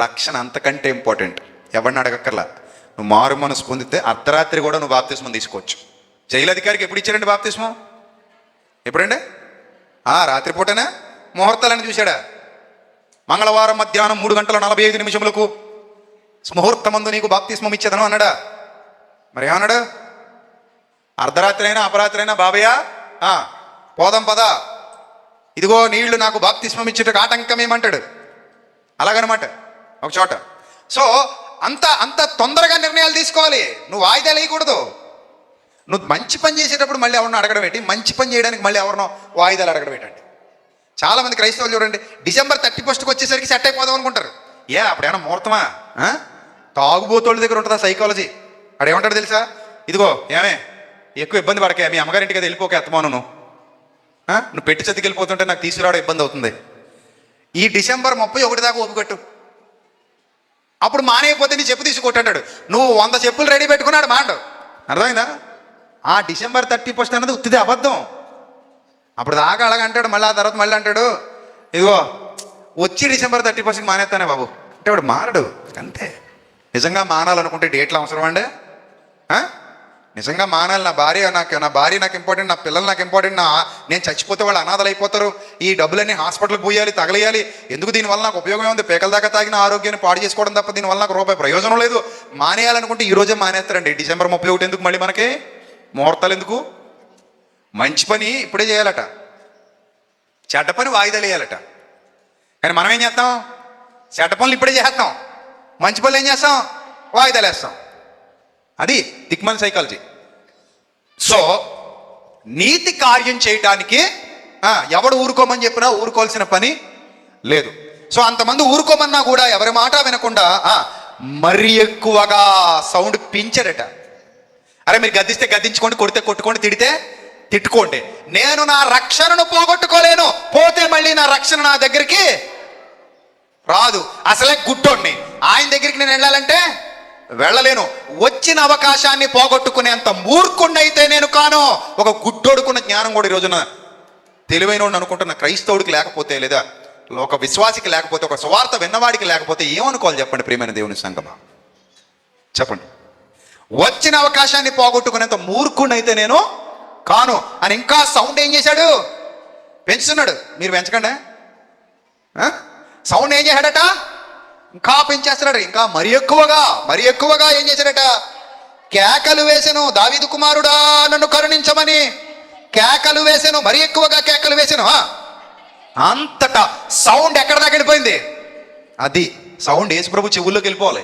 S1: రక్షణ అంతకంటే ఇంపార్టెంట్. ఎవరిని అడగక్కర్లా. నువ్వు మారు మనసు పొందితే అర్ధరాత్రి కూడా నువ్వు బాప్తిస్మం తీసుకోవచ్చు. జైలు అధికారికి ఎప్పుడు ఇచ్చారండి బాప్తిస్మం? ఎప్పుడండి? రాత్రిపూటనే ముహూర్తాలని చూశాడా? మంగళవారం మధ్యాహ్నం 3:45 ముహూర్తమందు నీకు బాప్తిస్మం ఇచ్చేదను అన్నాడా? మరి ఏమన్నాడు? అర్ధరాత్రి అయినా అపరాత్రి అయినా బాబయ్య పోదాం పదా, ఇదిగో నీళ్లు నాకు బాప్తిస్మం ఇచ్చేటకు ఆటంకం ఏమంటాడు? అలాగనమాట ఒక చోట. సో అంత తొందరగా నిర్ణయాలు తీసుకోవాలి. నువ్వు వాయిదాలు వేయకూడదు. నువ్వు మంచి పని చేసేటప్పుడు మళ్ళీ ఎవరినో అడగడం ఏంటి? మంచి పని చేయడానికి మళ్ళీ ఎవరినో వాయిదాలు అడగడం ఏంటండి? చాలామంది క్రైస్తవులు చూడండి, December 31st వచ్చేసరికి సెట్ అయిపోదాం అనుకుంటారు. అప్పుడేమన్నా ముహూర్తమా? తాగుబోతోళ్ళ దగ్గర ఉంటుందా సైకాలజీ? అక్కడ ఏమంటాడు తెలుసా? ఇదిగో ఏమే ఎక్కువ ఇబ్బంది పడకే, మీ అమ్మగారింటికి అది వెళ్ళిపోకే ఎత్తమాను, నువ్వు పెట్టి చదికి వెళ్ళిపోతుంటే నాకు తీసుకురావడం ఇబ్బంది అవుతుంది. ఈ December 31 దాకా ఒప్పుకట్టు. అప్పుడు మానేయకపోతే నీ చెప్పు తీసుకొట్టాడు. నువ్వు 100 చెప్పులు రెడీ పెట్టుకున్నాడు మాండు. అర్థమైందా? December 31st అన్నది ఉత్తిదే అబద్ధం. అప్పుడు దాకా అలాగంటాడు. మళ్ళీ ఆ తర్వాత మళ్ళీ అంటాడు, ఇదిగో వచ్చి December 31st మానేస్తానే బాబు అంటే వాడు మారడు. అంతే. నిజంగా మానాలనుకుంటే డేట్లు అవసరం అండి? నిజంగా మానాలి. నా భార్య నాకు ఇంపార్టెంట్, నా పిల్లలు నాకు ఇంపార్టెంట్. నేను చచ్చిపోతే వాళ్ళు అనాథలు అయిపోతారు. ఈ డబ్బులన్నీ హాస్పిటల్కి పోయాలి, తగలేయాలి. ఎందుకు? దీనివల్ల నాకు ఉపయోగం ఉంది. పేకల దాకా తాగిన ఆరోగ్యాన్ని పాడు చేసుకోవడం తప్ప దీనివల్ల నాకు రూపాయి ప్రయోజనం లేదు. మానేయాలనుకుంటే ఈ రోజే మానేస్తారండి. December 31 ఎందుకు మళ్ళీ మనకి ముహూర్తాలు ఎందుకు? మంచి పని ఇప్పుడే చేయాలట, చెడ్డ పని వాయిదాలు వేయాలట. కానీ మనం ఏం చేస్తాం? చెడ్డ పనులు ఇప్పుడే చేస్తాం, మంచి పనులు ఏం చేస్తాం? వాయిదాలు వేస్తాం. అది దిక్మన్ సైకాలజీ. సో నీతి కార్యం చేయటానికి ఎవడు ఊరుకోమని చెప్పినా ఊరుకోవాల్సిన పని లేదు. సో అంతమంది ఊరుకోమన్నా కూడా ఎవరి మాట వినకుండా మరి ఎక్కువగా సౌండ్ పెంచాడట. అరే మీరు గద్దిస్తే గద్దించుకోండి, కొడితే కొట్టుకోండి, తిడితే తిట్టుకోండి, నేను నా రక్షణను పోగొట్టుకోలేను, పోతే మళ్ళీ నా రక్షణ నా దగ్గరికి రాదు. అసలే గుడ్డోడిని, ఆయన దగ్గరికి నేను వెళ్ళాలంటే వెళ్ళలేను. వచ్చిన అవకాశాన్ని పోగొట్టుకునేంత మూర్ఖుణ్ణి అయితే నేను కాను. ఒక గుడ్డోడుకున్న జ్ఞానం కూడా ఈ రోజున తెలివైన అనుకుంటున్న క్రైస్తవుడికి లేకపోతే, లేదా ఒక విశ్వాసికి లేకపోతే, ఒక సువార్త విన్నవాడికి లేకపోతే ఏమనుకోవాలి చెప్పండి ప్రియమైన దేవుని సంగమా? చెప్పండి. వచ్చిన అవకాశాన్ని పోగొట్టుకునేంత మూర్ఖుణ్ణి అయితే నేను కాను అని ఇంకా సౌండ్ ఏం చేశాడు? పెంచుతున్నాడు. మీరు పెంచకండి. సౌండ్ ఏం చేశాడట? ఇంకా పెంచేస్తున్నాడు. ఇంకా మరి ఎక్కువగా ఏం చేశాడట? కేకలు వేసెను, దావీదు కుమారుడా నన్ను కరుణించమని కేకలు వేసెను, మరి ఎక్కువగా కేకలు వేసెను. అంతటా సౌండ్ ఎక్కడ దాకా వెళ్ళిపోయింది? అది సౌండ్ యేసుప్రభు చెవుల్లోకి వెళ్ళిపోవాలి.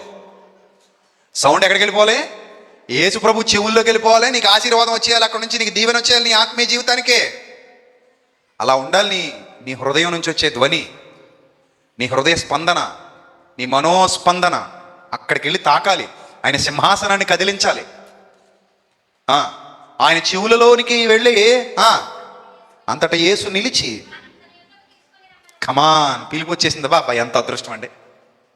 S1: సౌండ్ ఎక్కడికి వెళ్ళిపోవాలి? యేసుప్రభు చెవుల్లోకి వెళ్ళిపోవాలి. నీకు ఆశీర్వాదం వచ్చేయాలి, అక్కడ నుంచి నీకు దీవెన వచ్చేయాలి నీ ఆత్మీయ జీవితానికే. అలా ఉండాలి నీ హృదయం నుంచి వచ్చే ధ్వని, నీ హృదయ స్పందన, నీ మనోస్పందన అక్కడికి వెళ్ళి తాకాలి. ఆయన సింహాసనాన్ని కదిలించాలి. ఆయన చెవులలోనికి వెళ్ళి అంతటా యేసు నిలిచి కమాన్ పిలుపు వచ్చేసింది. బాబా ఎంత అదృష్టం అండి,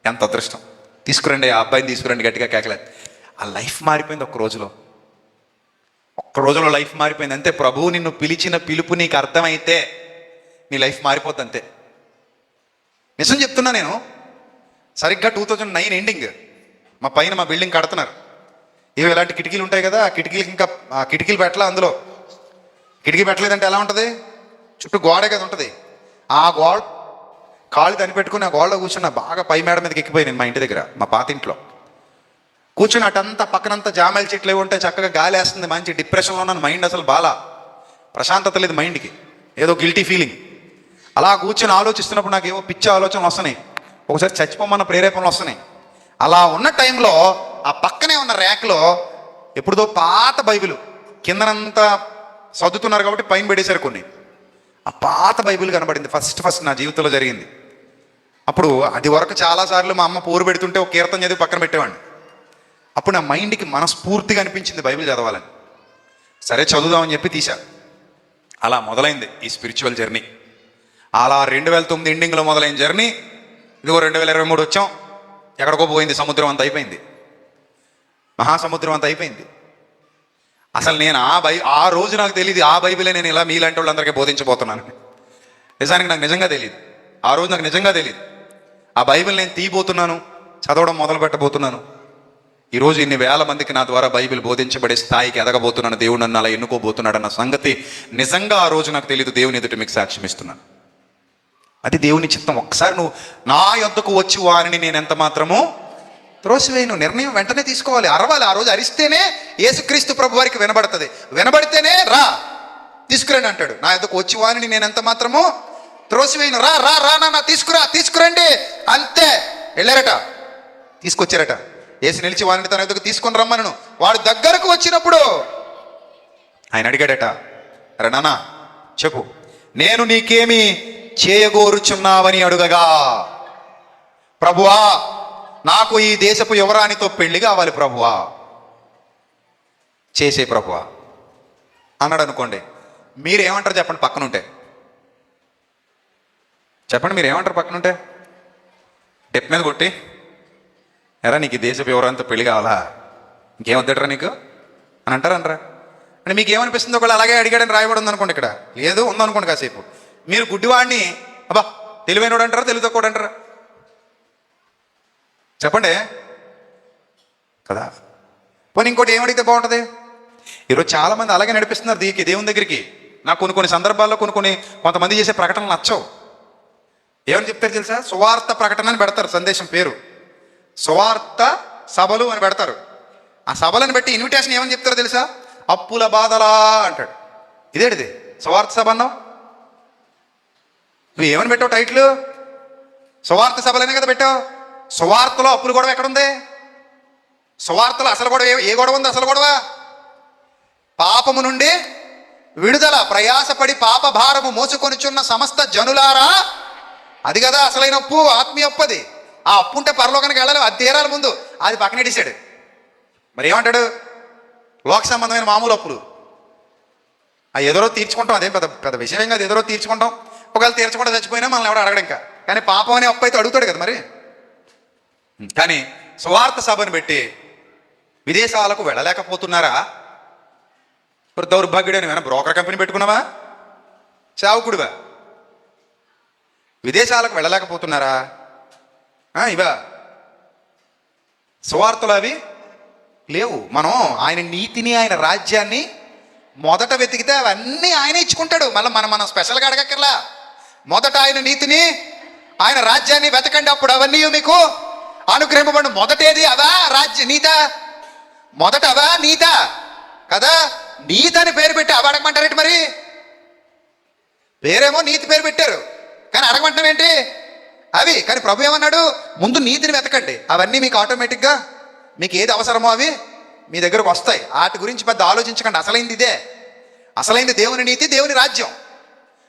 S1: ఎంత అదృష్టం. తీసుకురండి ఆ అబ్బాయిని, తీసుకురండి గట్టిగా కేకలేదు. ఆ లైఫ్ మారిపోయింది ఒక్క రోజులో లైఫ్ మారిపోయింది అంతే. ప్రభువు నిన్ను పిలిచిన పిలుపు నీకు అర్థమైతే నీ లైఫ్ మారిపోద్ది అంతే. నిజం చెప్తున్నా నేను. సరిగ్గా 2009 ఎండింగ్ మా పైన మా బిల్డింగ్ కడుతున్నారు. ఇవి ఇలాంటి కిటికీలు ఉంటాయి కదా, ఆ కిటికీలకి ఇంకా ఆ కిటికీలు పెట్టలే. అందులో కిటికీ పెట్టలేదంటే ఎలా ఉంటుంది? చుట్టూ గోడే కదా ఉంటుంది. ఆ గోడ కాళ్ళు తని పెట్టుకుని ఆ గోడలో కూర్చున్న బాగా పై మేడ మీదకి ఎక్కిపోయి నేను మా ఇంటి దగ్గర మా పాత ఇంట్లో కూర్చుని అటంతా పక్కనంతా జామాయిల చెట్లు ఏవి ఉంటాయి, చక్కగా గాలి వేస్తుంది, మంచి డిప్రెషన్లో ఉన్నాను. మైండ్ అసలు బాగా ప్రశాంతత లేదు మైండ్కి, ఏదో గిల్టీ ఫీలింగ్. అలా కూర్చొని ఆలోచిస్తున్నప్పుడు నాకు ఏవో పిచ్చి ఆలోచనలు వస్తున్నాయి, ఒకసారి చచ్చిపోమన్న ప్రేరేపణలు వస్తున్నాయి. అలా ఉన్న టైంలో ఆ పక్కనే ఉన్న ర్యాక్లో ఎప్పుడుదో పాత బైబిల్ కిందనంతా సర్దుతున్నారు కాబట్టి పైన పెట్టేశారు కొన్ని. ఆ పాత బైబిల్ కనబడింది. ఫస్ట్ నా జీవితంలో జరిగింది. అప్పుడు అది వరకు చాలాసార్లు మా అమ్మ పోరు పెడుతుంటే ఒక కీర్తన చదివి పక్కన పెట్టేవాడిని. అప్పుడు నా మైండ్కి మనస్ఫూర్తిగా అనిపించింది బైబిల్ చదవాలని. సరే చదువుదామని చెప్పి తీశా. అలా మొదలైంది ఈ స్పిరిచువల్ జర్నీ. అలా 2009 ఎండింగ్లో మొదలైన జర్నీ ఇదిగో 2023 వచ్చాం. ఎక్కడికో పోయింది, సముద్రం అంత అయిపోయింది, మహాసముద్రం అంత అయిపోయింది. అసలు నేను ఆ రోజు నాకు తెలియదు ఆ బైబిలే నేను ఇలా మీలాంటి వాళ్ళందరికీ బోధించబోతున్నాను. నిజానికి నాకు నిజంగా తెలియదు. ఆ రోజు నాకు నిజంగా తెలియదు. ఆ బైబిల్ నేను తీయబోతున్నాను, చదవడం మొదలు పెట్టబోతున్నాను. ఈరోజు ఇన్ని వేల మందికి నా ద్వారా బైబిల్ బోధించబడే స్థాయికి ఎదగబోతున్నాను. దేవుడు నన్ను అలా ఎన్నుకోబోతున్నాడు అన్న సంగతి నిజంగా ఆ రోజు నాకు తెలియదు. దేవుని ఎదుట మీకు సాక్ష్యం ఇస్తున్నాను. అది దేవుని చిత్తం. ఒక్కసారి నువ్వు నా యొద్దకు వచ్చి వారిని నేను ఎంత మాత్రమూ త్రోసివేయను. నిర్ణయం వెంటనే తీసుకోవాలి, అరవాలి. ఆ రోజు అరిస్తేనే యేసుక్రీస్తు ప్రభు వారికి వినబడుతుంది. వినబడితేనే రా తీసుకురండి అంటాడు. నా యొద్దకు వచ్చి వారిని నేను ఎంత మాత్రమూ త్రోసివేయను. రా రా రా నాన్న తీసుకురండి అంతే. వెళ్ళారట, తీసుకొచ్చారట. యేసు నిలిచి వారిని తన యొద్దకు తీసుకొని రమ్మను. వాడు దగ్గరకు వచ్చినప్పుడు ఆయన అడిగాడట, అరే నాన్న చెప్పు, నేను నీకేమి చేయగోరుచున్నావని అడుగగా, ప్రభువా నాకు ఈ దేశపు యువరానితో పెళ్లి కావాలి ప్రభువా, చేసే ప్రభువా అన్నాడు అనుకోండి. మీరేమంటారు చెప్పండి? పక్కనుంటే చెప్పండి, మీరేమంటారు? పక్కనుంటే డెప్ మీద కొట్టి, ఎరా నీకు ఈ దేశపు యువరానితో పెళ్లి కావాలా, ఇంకేమొద్దటరా నీకు అని అంటారా? అంటే మీకు ఏమనిపిస్తుంది? ఒకళ్ళు అలాగే అడిగాడని రాయబడి ఉందనుకోండి, ఇక్కడ లేదు ఉందనుకోండి. కాసేపు మీరు గుడ్డివాడిని అబ్బా తెలివైనోడు అంటారా, తెలివి తక్కువ అంటారా? చెప్పండి కదా. పోనీ ఇంకోటి ఏమడిగితే బాగుంటుంది? ఈరోజు చాలామంది అలాగే నడిపిస్తున్నారు దేవుని దగ్గరికి. నాకు కొన్ని సందర్భాల్లో కొంతమంది చేసే ప్రకటనలు నచ్చవు. ఏమని చెప్తారు తెలుసా? సువార్త ప్రకటన అని పెడతారు, సందేశం పేరు సువార్త సభలు అని పెడతారు. ఆ సభలను బట్టి ఇన్విటేషన్ ఏమని చెప్తారో తెలుసా? అప్పుల బాధలా అంటాడు. ఇదేంటిది సువార్త సభ అన్నావు? నువ్వు ఏమని పెట్టావు టైటిల్? సువార్త సభలనే కదా పెట్టావు. సువార్తలో అప్పుల గొడవ ఎక్కడుంది? సువార్తలో అసలు గొడవ ఏ గొడవ ఉంది? అసలు గొడవ పాపము నుండి విడుదల, ప్రయాసపడి పాప భారము మోసుకొనిచున్న సమస్త జనులారా, అది కదా అసలైన అప్పు, ఆత్మీయ అప్పు. అది ఆ అప్పు ఉంటే పరలోకానికి వెళ్ళాలి, అది తీరాలి ముందు. అది పక్కనెట్టేశాడు. మరి ఏమంటాడు? లోక సంబంధమైన మామూలు అప్పులు ఆ ఎదరో తీర్చుకుంటాం, అదేం పెద్ద పెద్ద విషయం కాదు. ఎదరో తీర్చుకుంటాం, ఒకవేళ తీర్చకుండా చచ్చిపోయినా మనల్ని ఎవడు అడగడు ఇంకా. కానీ పాపం అనే అప్పు అయితే అడుగుతాడు కదా మరి. కానీ సువార్త సభను పెట్టి విదేశాలకు వెళ్ళలేకపోతున్నారా? దౌర్భాగ్యుడు అని బ్రోకర్ కంపెనీ పెట్టుకున్నావా? చావుకుడువా? విదేశాలకు వెళ్ళలేకపోతున్నారా? ఇవా సువార్తలు అవి లేవు. మనం ఆయన నీతిని ఆయన రాజ్యాన్ని మొదట వెతికితే అవన్నీ ఆయన ఇచ్చుకుంటాడు. మళ్ళీ మనం స్పెషల్గా అడగక్కర్లా. మొదట ఆయన నీతిని ఆయన రాజ్యాన్ని వెతకండి, అప్పుడు అవన్నీ మీకు అనుగ్రహింపబడి. మొదటేది అవా నీత? మొదట అవా నీత కదా? నీతి అని పేరు పెట్టి అవి అడగమంటారేంటి మరి? పేరేమో నీతి పేరు పెట్టారు, కానీ అడగమంటాం ఏంటి అవి? కానీ ప్రభు ఏమన్నాడు? ముందు నీతిని వెతకండి, అవన్నీ మీకు ఆటోమేటిక్గా మీకు ఏది అవసరమో అవి మీ దగ్గరకు వస్తాయి. వాటి గురించి పెద్ద ఆలోచించకండి. అసలైంది ఇదే. అసలైంది దేవుని నీతి, దేవుని రాజ్యం.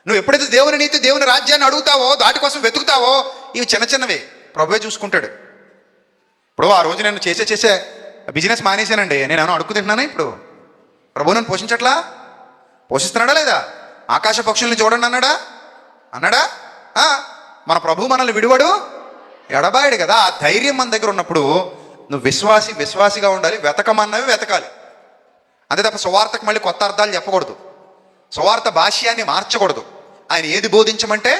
S1: నువ్వు ఎప్పుడైతే దేవుని నీతి, దేవుని రాజ్యాన్ని అడుగుతావో, దాటి కోసం వెతుకుతావో, ఇవి చిన్న చిన్నవి ప్రభువే చూసుకుంటాడు. ఇప్పుడు ఆ రోజు నేను చేసే బిజినెస్ మానేశానండి. నేను ఏమన్నా అడుగు తింటున్నానా? ఇప్పుడు ప్రభు నన్ను పోషించట్లా? పోషిస్తున్నాడా లేదా? ఆకాశ పక్షుల్ని చూడండి అన్నాడా? మన ప్రభు మనల్ని విడివడు, ఎడబాయడు కదా. ఆ ధైర్యం మన దగ్గర ఉన్నప్పుడు నువ్వు విశ్వాసిగా ఉండాలి. వెతకమన్నవి వెతకాలి అంతే తప్ప సువార్తకు మళ్ళీ కొత్త అర్థాలు చెప్పకూడదు. సువార్త భాష్యాన్ని మార్చకూడదు. ఆయన ఏది బోధించమంటే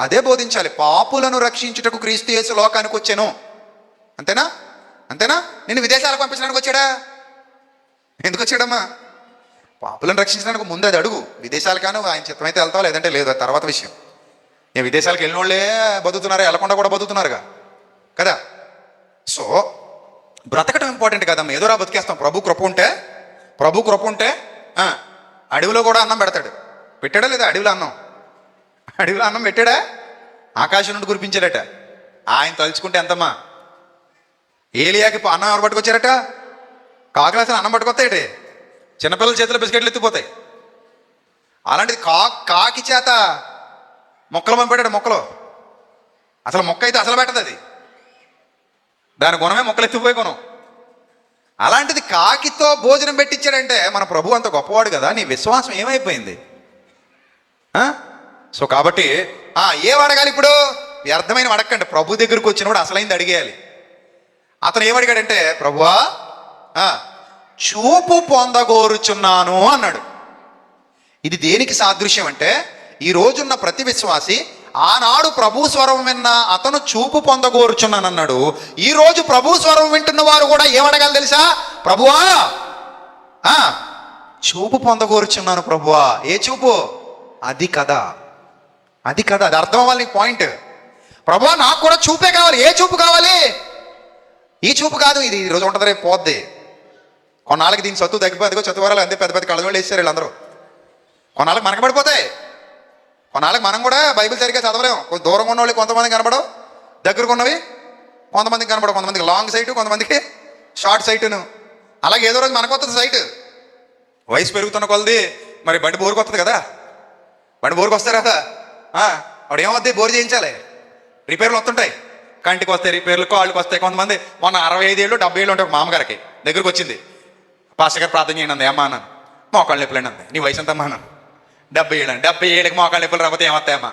S1: అదే బోధించాలి. పాపులను రక్షించుటకు క్రీస్తు యేసు లోకానికి వచ్చాను. అంతేనా? నేను విదేశాలకు పంపించడానికి వచ్చాడా? ఎందుకు వచ్చాడమ్మా? పాపులను రక్షించడానికి ముందు అది అడుగు. విదేశాలకాను ఆయన చిత్తమైతే వెళ్తావు, లేదంటే లేదు, అది తర్వాత విషయం. విదేశాలకు వెళ్ళిన వాళ్ళే బతుకుతున్నారు, వెళ్ళకుండా కూడా బతుకుతున్నారుగా కదా. సో బ్రతకటం ఇంపార్టెంట్ కదమ్మా. ఏదోరా బతికేస్తాం. ప్రభు కృప ఉంటే అడవిలో కూడా అన్నం పెడతాడు. పెట్టాడా లేదా? అడవిలో అన్నం పెట్టాడా? ఆకాశం నుండి కురిపించాడట. ఆయన తలుచుకుంటే ఎంతమ్మా. ఏలియాకి అన్నం ఎవరు పట్టుకొచ్చారట? కాకులాసిన అన్నం పట్టుకొస్తాయి. చిన్నపిల్లల చేతిలో బిస్కెట్లు ఎత్తిపోతాయి. అలాంటిది కాకి చేత మొక్కలు పంపాడు. మొక్కలు అసలు మొక్క అయితే అసలు పెట్టదు. అది దాని గుణమే మొక్కలు ఎత్తిపోయే గుణం. అలాంటిది కాకితో భోజనం పెట్టించాడంటే మన ప్రభు అంత గొప్పవాడు కదా. నీ విశ్వాసం ఏమైపోయింది? సో కాబట్టి ఏం అడగాలి ఇప్పుడు? వ్యర్థమైన అడగండి. ప్రభు దగ్గరకు వచ్చినప్పుడు అసలైంది అడిగేయాలి. అతను ఏమడిగాడంటే, ప్రభువా చూపు పొందగోరుచున్నాను అన్నాడు. ఇది దేనికి సాదృశ్యం అంటే, ఈ రోజున్న ప్రతి విశ్వాసి ఆనాడు ప్రభు స్వరం విన్న అతను చూపు పొందగోరుచున్నాను అన్నాడు. ఈ రోజు ప్రభు స్వరం వింటున్న వారు కూడా ఏమడగాలి తెలుసా? ప్రభువా చూపు పొందగోరుచున్నాను ప్రభువా. ఏ చూపు? అది కదా. అది అర్థం అవ్వాలి నీకు పాయింట్. ప్రభువా నాకు కూడా చూపే కావాలి. ఏ చూపు కావాలి? ఈ చూపు కాదు. ఇది ఈ రోజు ఉంటుంది, రేపు పోద్ది. కొన్నాళ్ళకి దీని సత్తు తగ్గిపోతుందిగో. చతువరాలు అంతే పెద్ద పెద్ద కళ్ళజోళ్ళు వేసారు వీళ్ళందరూ. కొన్నాళ్ళకి మనకు పడిపోతాయి. కొన్నాళ్ళకి మనం కూడా బైబిల్ సరిగ్గా చదవలేము. కొంచెం దూరంగా ఉన్న వాళ్ళు కొంతమంది కనబడవు, దగ్గరకు ఉన్నవి కొంతమందికి కనబడవు. కొంతమందికి లాంగ్ సైటు, కొంతమందికి షార్ట్ సైటును. అలాగే ఏదో రోజు మనకు వస్తుంది సైట్. వయసు పెరుగుతున్న కొలది మరి బండి బోరుకు వస్తుంది కదా. బండి బోరుకు వస్తారు కదా, వాడు ఏమవుద్ది? బోరు చేయించాలి. రిపేర్లు వస్తుంటాయి. కంటికి వస్తాయి రిపేర్లు, కాళ్ళకి వస్తాయి. కొంతమంది మొన్న 65 ఏళ్ళు 70 ఏళ్ళు ఉంటాయి. ఒక మామగారికి దగ్గరకు వచ్చింది, పాస్టర్ గారు ప్రార్థన చేయండి అంది. ఏమా అన్నాను. మోకాళ్ళు నొప్పులు అంది. నీ వయసు ఎంతమ్మా అన్నాను. 70 ఏళ్ళు. 70 ఏళ్ళకి మోకాళ్ళు నొప్పులు రాకపోతే ఏమొస్తాయమ్మా?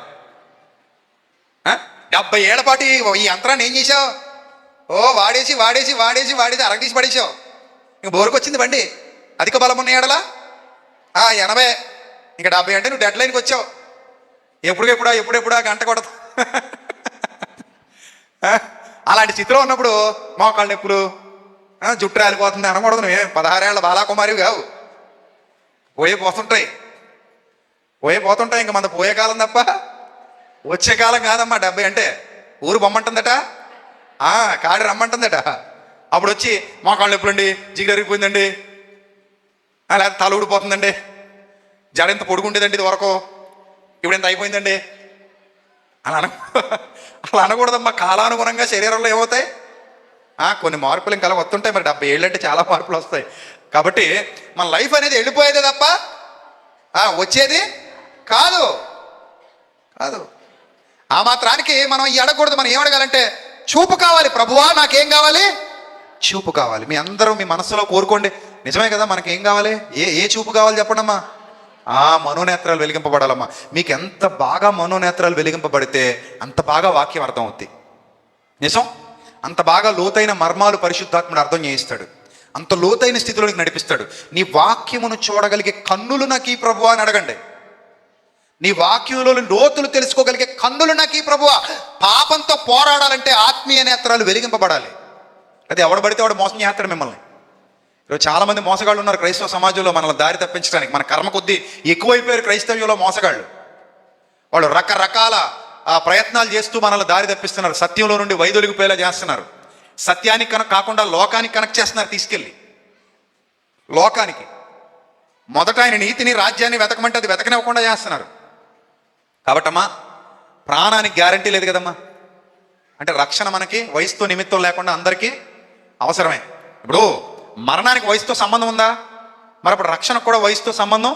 S1: 70 ఏళ్ల పాటు ఈ యంత్రాన్ని ఏం చేసావు? వాడేసి అరగదీసి పడేసావు. ఇంక బోరుకు వచ్చింది బండి. అధిక బలం ఉన్న ఏడలా 80, ఇంకా 70 అంటే నువ్వు డెడ్ లైన్కి వచ్చావు. ఎప్పుడెప్పుడా గంట కొడతా. అలాంటి స్థితిలో ఉన్నప్పుడు మోకాళ్ళ నొప్పులు, జుట్టు రాలిపోతుంది అనకూడదు. నువ్వే 16 ఏళ్ళ బాలాకుమారివి కావు. పోతుంటాయి. ఇంక మన పోయే కాలం తప్ప వచ్చే కాలం కాదమ్మా. 70 అంటే ఊరు బొమ్మంటుందట, కాడి రమ్మంటుందట. అప్పుడు వచ్చి మోకాళ్ళు నొప్పులండి, జిగురు అరిగిపోయిందండి, లేకపోతే తల ఊడిపోతుందండి, జడ ఎంత పొడుగుండేదండి ఇది వరకు, ఇప్పుడు ఎంత అయిపోయిందండి అలా అనకూడదమ్మా. కాలానుగుణంగా శరీరంలో ఏమవుతాయి? కొన్ని మార్పులు ఇంకా వస్తుంటాయి. మరి 70 ఏళ్ళు అంటే చాలా మార్పులు వస్తాయి. కాబట్టి మన లైఫ్ అనేది వెళ్ళిపోయేదే తప్ప వచ్చేది కాదు. ఆ మాత్రానికి మనం ఈ అడగకూడదు. మనం ఏం అడగాలంటే చూపు కావాలి. ప్రభువా నాకేం కావాలి? చూపు కావాలి. మీ అందరూ మీ మనసులో కోరుకోండి. నిజమే కదా, మనకి ఏం కావాలి? ఏ చూపు కావాలి చెప్పండమ్మా? మనోనేత్రాలు వెలిగింపబడాలమ్మా. మీకు ఎంత బాగా మనోనేత్రాలు వెలిగింపబడితే అంత బాగా వాక్యం అర్థం అవుద్ది. నిజం. అంత బాగా లోతైన మర్మాలు పరిశుద్ధాత్ముడు అర్థం చేయిస్తాడు. అంత లోతైన స్థితిలోకి నడిపిస్తాడు. నీ వాక్యమును చూడగలిగే కన్నులు నాకు ఈ ప్రభువా అని అడగండి. నీ వాక్యంలో లోతులు తెలుసుకోగలిగే కన్నులు నాకు ఈ ప్రభువా. పాపంతో పోరాడాలంటే ఆత్మీయ నేత్రాలు వెలిగింపబడాలి. అది ఎవడు పడితే వాడు మోసం చేస్తాడు మిమ్మల్ని. ఈరోజు చాలా మంది మోసగాళ్ళు ఉన్నారు క్రైస్తవ సమాజంలో, మనల్ని దారి తప్పించడానికి. మన కర్మ కొద్దీ ఎక్కువైపోయారు క్రైస్తవ్యంలో మోసగాళ్ళు. వాళ్ళు రకరకాల ప్రయత్నాలు చేస్తూ మనల్ని దారి తప్పిస్తున్నారు. సత్యంలో నుండి వైదొలిగిపోయేలా చేస్తున్నారు. సత్యానికి కాకుండా లోకానికి కనెక్ట్ చేస్తున్నారు. తీసుకెళ్ళి లోకానికి మొదట ఆయన నీతిని రాజ్యాన్ని వెతకమంటే అది వెతకనివ్వకుండా చేస్తున్నారు. కాబట్టమ్మా, ప్రాణానికి గ్యారంటీ లేదు కదమ్మా. అంటే రక్షణ మనకి వయసుతో నిమిత్తం లేకుండా అందరికీ అవసరమే. ఇప్పుడు మరణానికి వయసుతో సంబంధం ఉందా? మరి అప్పుడు రక్షణకు కూడా వయసుతో సంబంధం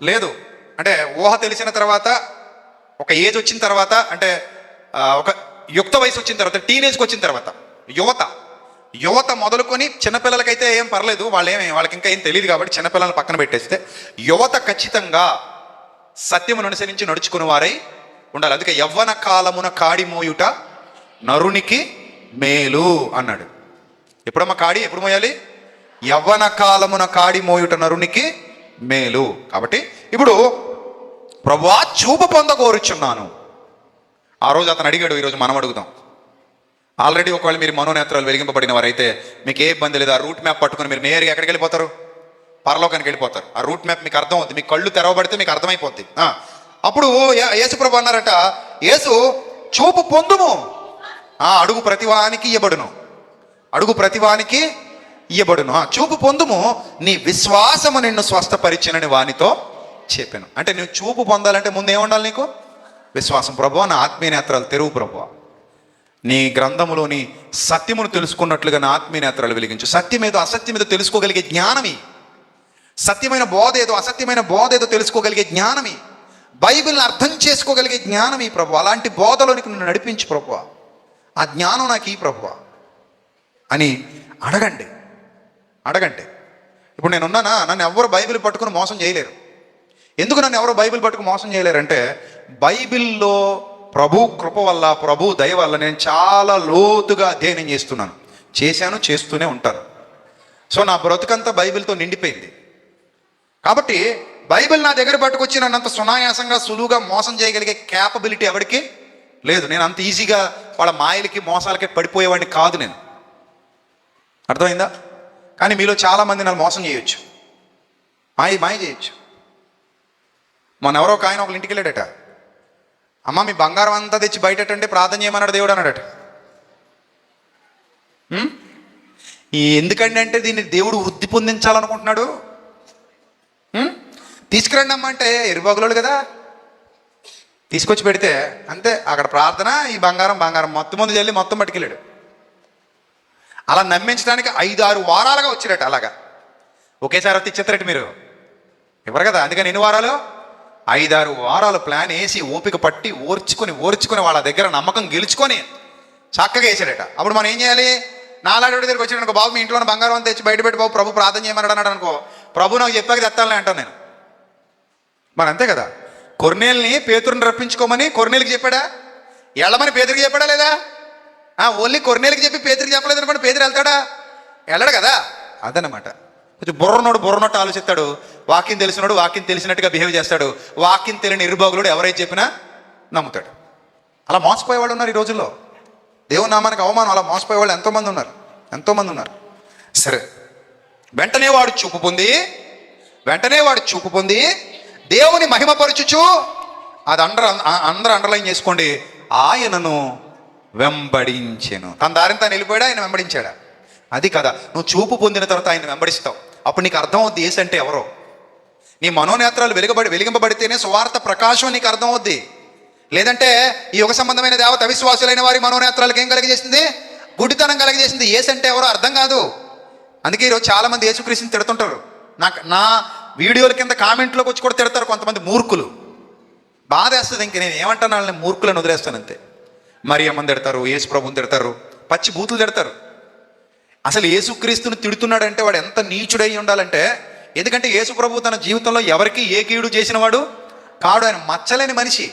S1: లేదు. అంటే ఊహ తెలిసిన తర్వాత, ఒక ఏజ్ వచ్చిన తర్వాత, అంటే ఒక యుక్త వయసు వచ్చిన తర్వాత, టీనేజ్కి వచ్చిన తర్వాత, యువత మొదలుకొని చిన్నపిల్లలకైతే ఏం పర్లేదు, వాళ్ళకి ఇంకా ఏం తెలియదు కాబట్టి చిన్నపిల్లలను పక్కన పెట్టేస్తే, యువత ఖచ్చితంగా సత్యమును అనుసరించి నడుచుకుని వారై ఉండాలి. అందుకే యవ్వన కాలమున కాడి మోయుట నరునికి మేలు అన్నాడు. ఎప్పుడమ్మా కాడి ఎప్పుడు మోయాలి? యవ్వన కాలమున కాడి మోయుట నరునికి మేలు. కాబట్టి ఇప్పుడు ప్రభువా చూపు పొందగోరుచున్నాను. ఆ రోజు అతను అడిగాడు, ఈరోజు మనం అడుగుదాం. ఆల్రెడీ ఒకవేళ మీరు మనోనేత్రాలు వెలిగింపబడిన వారైతే మీకు ఏ ఇబ్బంది లేదు. ఆ రూట్ మ్యాప్ పట్టుకుని మీరు నేరుగా ఎక్కడికి వెళ్ళిపోతారు? పరలోకానికి వెళ్ళిపోతారు. ఆ రూట్ మ్యాప్ మీకు అర్థం అవుతుంది. మీకు కళ్ళు తెరవబడితే మీకు అర్థమైపోద్ది. అప్పుడు యేసు ప్రభు అన్నారట, యేసు చూపు పొందుము, అడుగు ప్రతివానికి ఇయ్యబడును, అడుగు ప్రతివానికి ఇయ్యబడును. చూపు పొందుము, నీ విశ్వాసము నిన్ను స్వస్థపరిచినని వానితో చెప్పాను. అంటే నువ్వు చూపు పొందాలంటే ముందు ఏముండాలి? నీకు విశ్వాసం. ప్రభువా నా ఆత్మీయ నేత్రాలు తెరువు ప్రభువా. నీ గ్రంథములోని సత్యమును తెలుసుకున్నట్లుగా నా ఆత్మీయ నేత్రాలు వెలిగించు. సత్యం ఏదో అసత్యం ఏదో తెలుసుకోగలిగే జ్ఞానమి, సత్యమైన బోధ ఏదో అసత్యమైన బోధ ఏదో తెలుసుకోగలిగే జ్ఞానమి, బైబిల్ని అర్థం చేసుకోగలిగే జ్ఞానమి ప్రభు. అలాంటి బోధలోనికి నన్ను నడిపించు ప్రభువా. ఆ జ్ఞానం నాకు ఈ ప్రభువా అని అడగండి. ఇప్పుడు నేనున్నానా? నన్ను ఎవరు బైబిల్ పట్టుకుని మోసం చేయలేరు. ఎందుకు నన్ను ఎవరో బైబిల్ పట్టుకుని మోసం చేయలేరంటే, బైబిల్లో ప్రభు కృప వల్ల, ప్రభు దయ వల్ల నేను చాలా లోతుగా అధ్యయనం చేశాను, చేస్తూనే ఉంటాను. సో నా బ్రతుకంతా బైబిల్తో నిండిపోయింది. కాబట్టి బైబిల్ నా దగ్గర పట్టుకొచ్చి నన్నంత సునాయాసంగా సులువుగా మోసం చేయగలిగే క్యాపబిలిటీ ఎవరికి లేదు. నేను అంత ఈజీగా వాళ్ళ మాయలకి మోసాలకి పడిపోయేవాడిని కాదు నేను. అర్థమైందా? కానీ మీలో చాలామంది నన్ను మోసం చేయొచ్చు, మాయ చేయొచ్చు. మొన్న ఎవరో ఒక ఆయన ఒకళ్ళ ఇంటికి వెళ్ళాడట. అమ్మ మీ బంగారం అంతా తెచ్చి బయటంటే ప్రార్థన చేయమన్నాడు దేవుడు అన్నాడట. ఎందుకండి అంటే దీన్ని దేవుడు వృద్ధి పొందించాలనుకుంటున్నాడు. తీసుకురండి అమ్మ అంటే ఎరుబాగులోడు కదా, తీసుకొచ్చి పెడితే అంతే. అక్కడ ప్రార్థన, ఈ బంగారం మొత్తం ముందు చల్లి మొత్తం పట్టుకెళ్ళాడు. అలా నమ్మించడానికి 5-6 వారాలుగా వచ్చారట. అలాగా ఒకేసారి వచ్చి ఇచ్చేస్తారట. మీరు ఎవరు కదా, అందుకని ఎన్ని వారాలు? 5-6 వారాలు ప్లాన్ వేసి ఓపిక పట్టి ఓర్చుకొని వాళ్ళ దగ్గర నమ్మకం గెలుచుకొని చక్కగా వేసాడట. అప్పుడు మనం ఏం చేయాలి? నాలాంటి దగ్గరికి వచ్చాడు అనుకో, బాబు మీ ఇంట్లో బంగారం అంతా తెచ్చి బయట పెట్టి బాబు ప్రభు ప్రార్థన చేయమన్నాడు అన్నాడు అనుకో, ప్రభు నాకు చెప్పాక తెత్తాలని అంటాను నేను. మరి అంతే కదా. కొర్నేల్ని పేతురుని రప్పించుకోమని కొర్నేలికి చెప్పాడా? వెళ్ళమని పేతురికి చెప్పాడా లేదా? ఓన్లీ కొర్నేలికి చెప్పి పేతురికి చెప్పలేదు అనుకోండి, పేతురు వెళ్తాడా? వెళ్ళడు కదా. అదనమాట. కొంచెం బుర్రనోడు ఆలోచిస్తాడు. వాక్యం తెలిసినోడు వాక్యం తెలిసినట్టుగా బిహేవ్ చేస్తాడు. వాక్యం తెలియని ఇరుబాగులోడు ఎవరైతే చెప్పినా నమ్ముతాడు. అలా మోసపోయేవాళ్ళు ఉన్నారు ఈ రోజుల్లో. దేవుని నామానికి అవమానం. అలా మోసపోయేవాళ్ళు ఎంతోమంది ఉన్నారు. సరే, వెంటనే వాడు చూపు పొంది దేవుని మహిమపరచుచు, అది అందరూ అండర్లైన్ చేసుకోండి, ఆయనను వెంబడించెను. తన దారిని తాను వెళ్ళిపోయాడా, ఆయన వెంబడించాడా? అది కదా. నువ్వు చూపు పొందిన తర్వాత ఆయన వెంబడిస్తావు. అప్పుడు నీకు అర్థం అవుద్ది యేసు అంటే ఎవరో. నీ మనోనేత్రాలు వెలిగింపబడితేనే సువార్త ప్రకాశం నీకు అర్థం అవుద్ది. లేదంటే ఈ యుగ సంబంధమైన దేవత అవిశ్వాసులైన వారి మనోనేత్రాలకు ఏం కలిగజేసింది? గుడ్డితనం కలిగజేసింది. యేసు అంటే ఎవరో అర్థం కాదు. అందుకే ఈరోజు చాలామంది యేసుక్రీస్తుని తిడుతుంటారు. నా వీడియోల కింద కామెంట్లోకి వచ్చి కూడా తిడతారు కొంతమంది మూర్ఖులు. బాధేస్తుంది. ఇంక నేను ఏమంటాను, వాళ్ళని మూర్ఖులను వదిలేస్తాను అంతే. మరియమ్మని తిడతారు, యేసు ప్రభుని తిడతారు, పచ్చి బూతులు తిడతారు. అసలు యేసుక్రీస్తుని తిడుతున్నాడంటే వాడు ఎంత నీచుడై ఉండాలంటే, ఎందుకంటే యేసు ప్రభు తన జీవితంలో ఎవరికి ఏ కీడు చేసినవాడు కాడు. ఆయన మచ్చలేని మనిషి.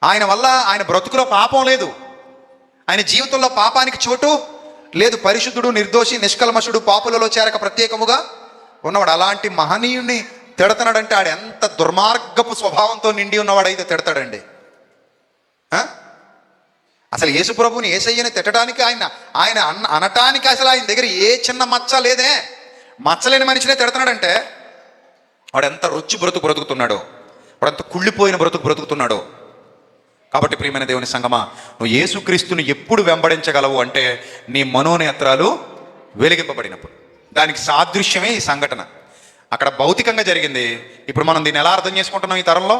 S1: ఆయన వల్ల ఆయన బ్రతుకులో పాపం లేదు, ఆయన జీవితంలో పాపానికి చోటు లేదు. పరిశుద్ధుడు, నిర్దోషి, నిష్కల్మషుడు, పాపులలో చేరక ప్రత్యేకముగా ఉన్నవాడు. అలాంటి మహనీయుణ్ణి తిడతాడంటే ఆడు ఎంత దుర్మార్గపు స్వభావంతో నిండి ఉన్నవాడైతే తిడతాడండి. అసలు యేసు ప్రభుని, యేసయ్యని తిట్టడానికి, ఆయన అనటానికి అసలు ఆయన దగ్గర ఏ చిన్న మచ్చ లేదే. మచ్చలేని మనిషినే తిడతాడంటే వాడు ఎంత రుచి బ్రతుకుతున్నాడో, వాడు ఎంత కుళ్ళిపోయిన బ్రతుకుతున్నాడో. కాబట్టి ప్రియమైన దేవుని సంగమా, నువ్వు యేసుక్రీస్తుని ఎప్పుడు వెంబడించగలవు అంటే నీ మనోనేత్రాలు వెలిగింపబడినప్పుడు. దానికి సాదృశ్యమే ఈ సంఘటన. అక్కడ భౌతికంగా జరిగింది. ఇప్పుడు మనం దీన్ని ఎలా అర్థం చేసుకుంటున్నాం? ఈ తరంలో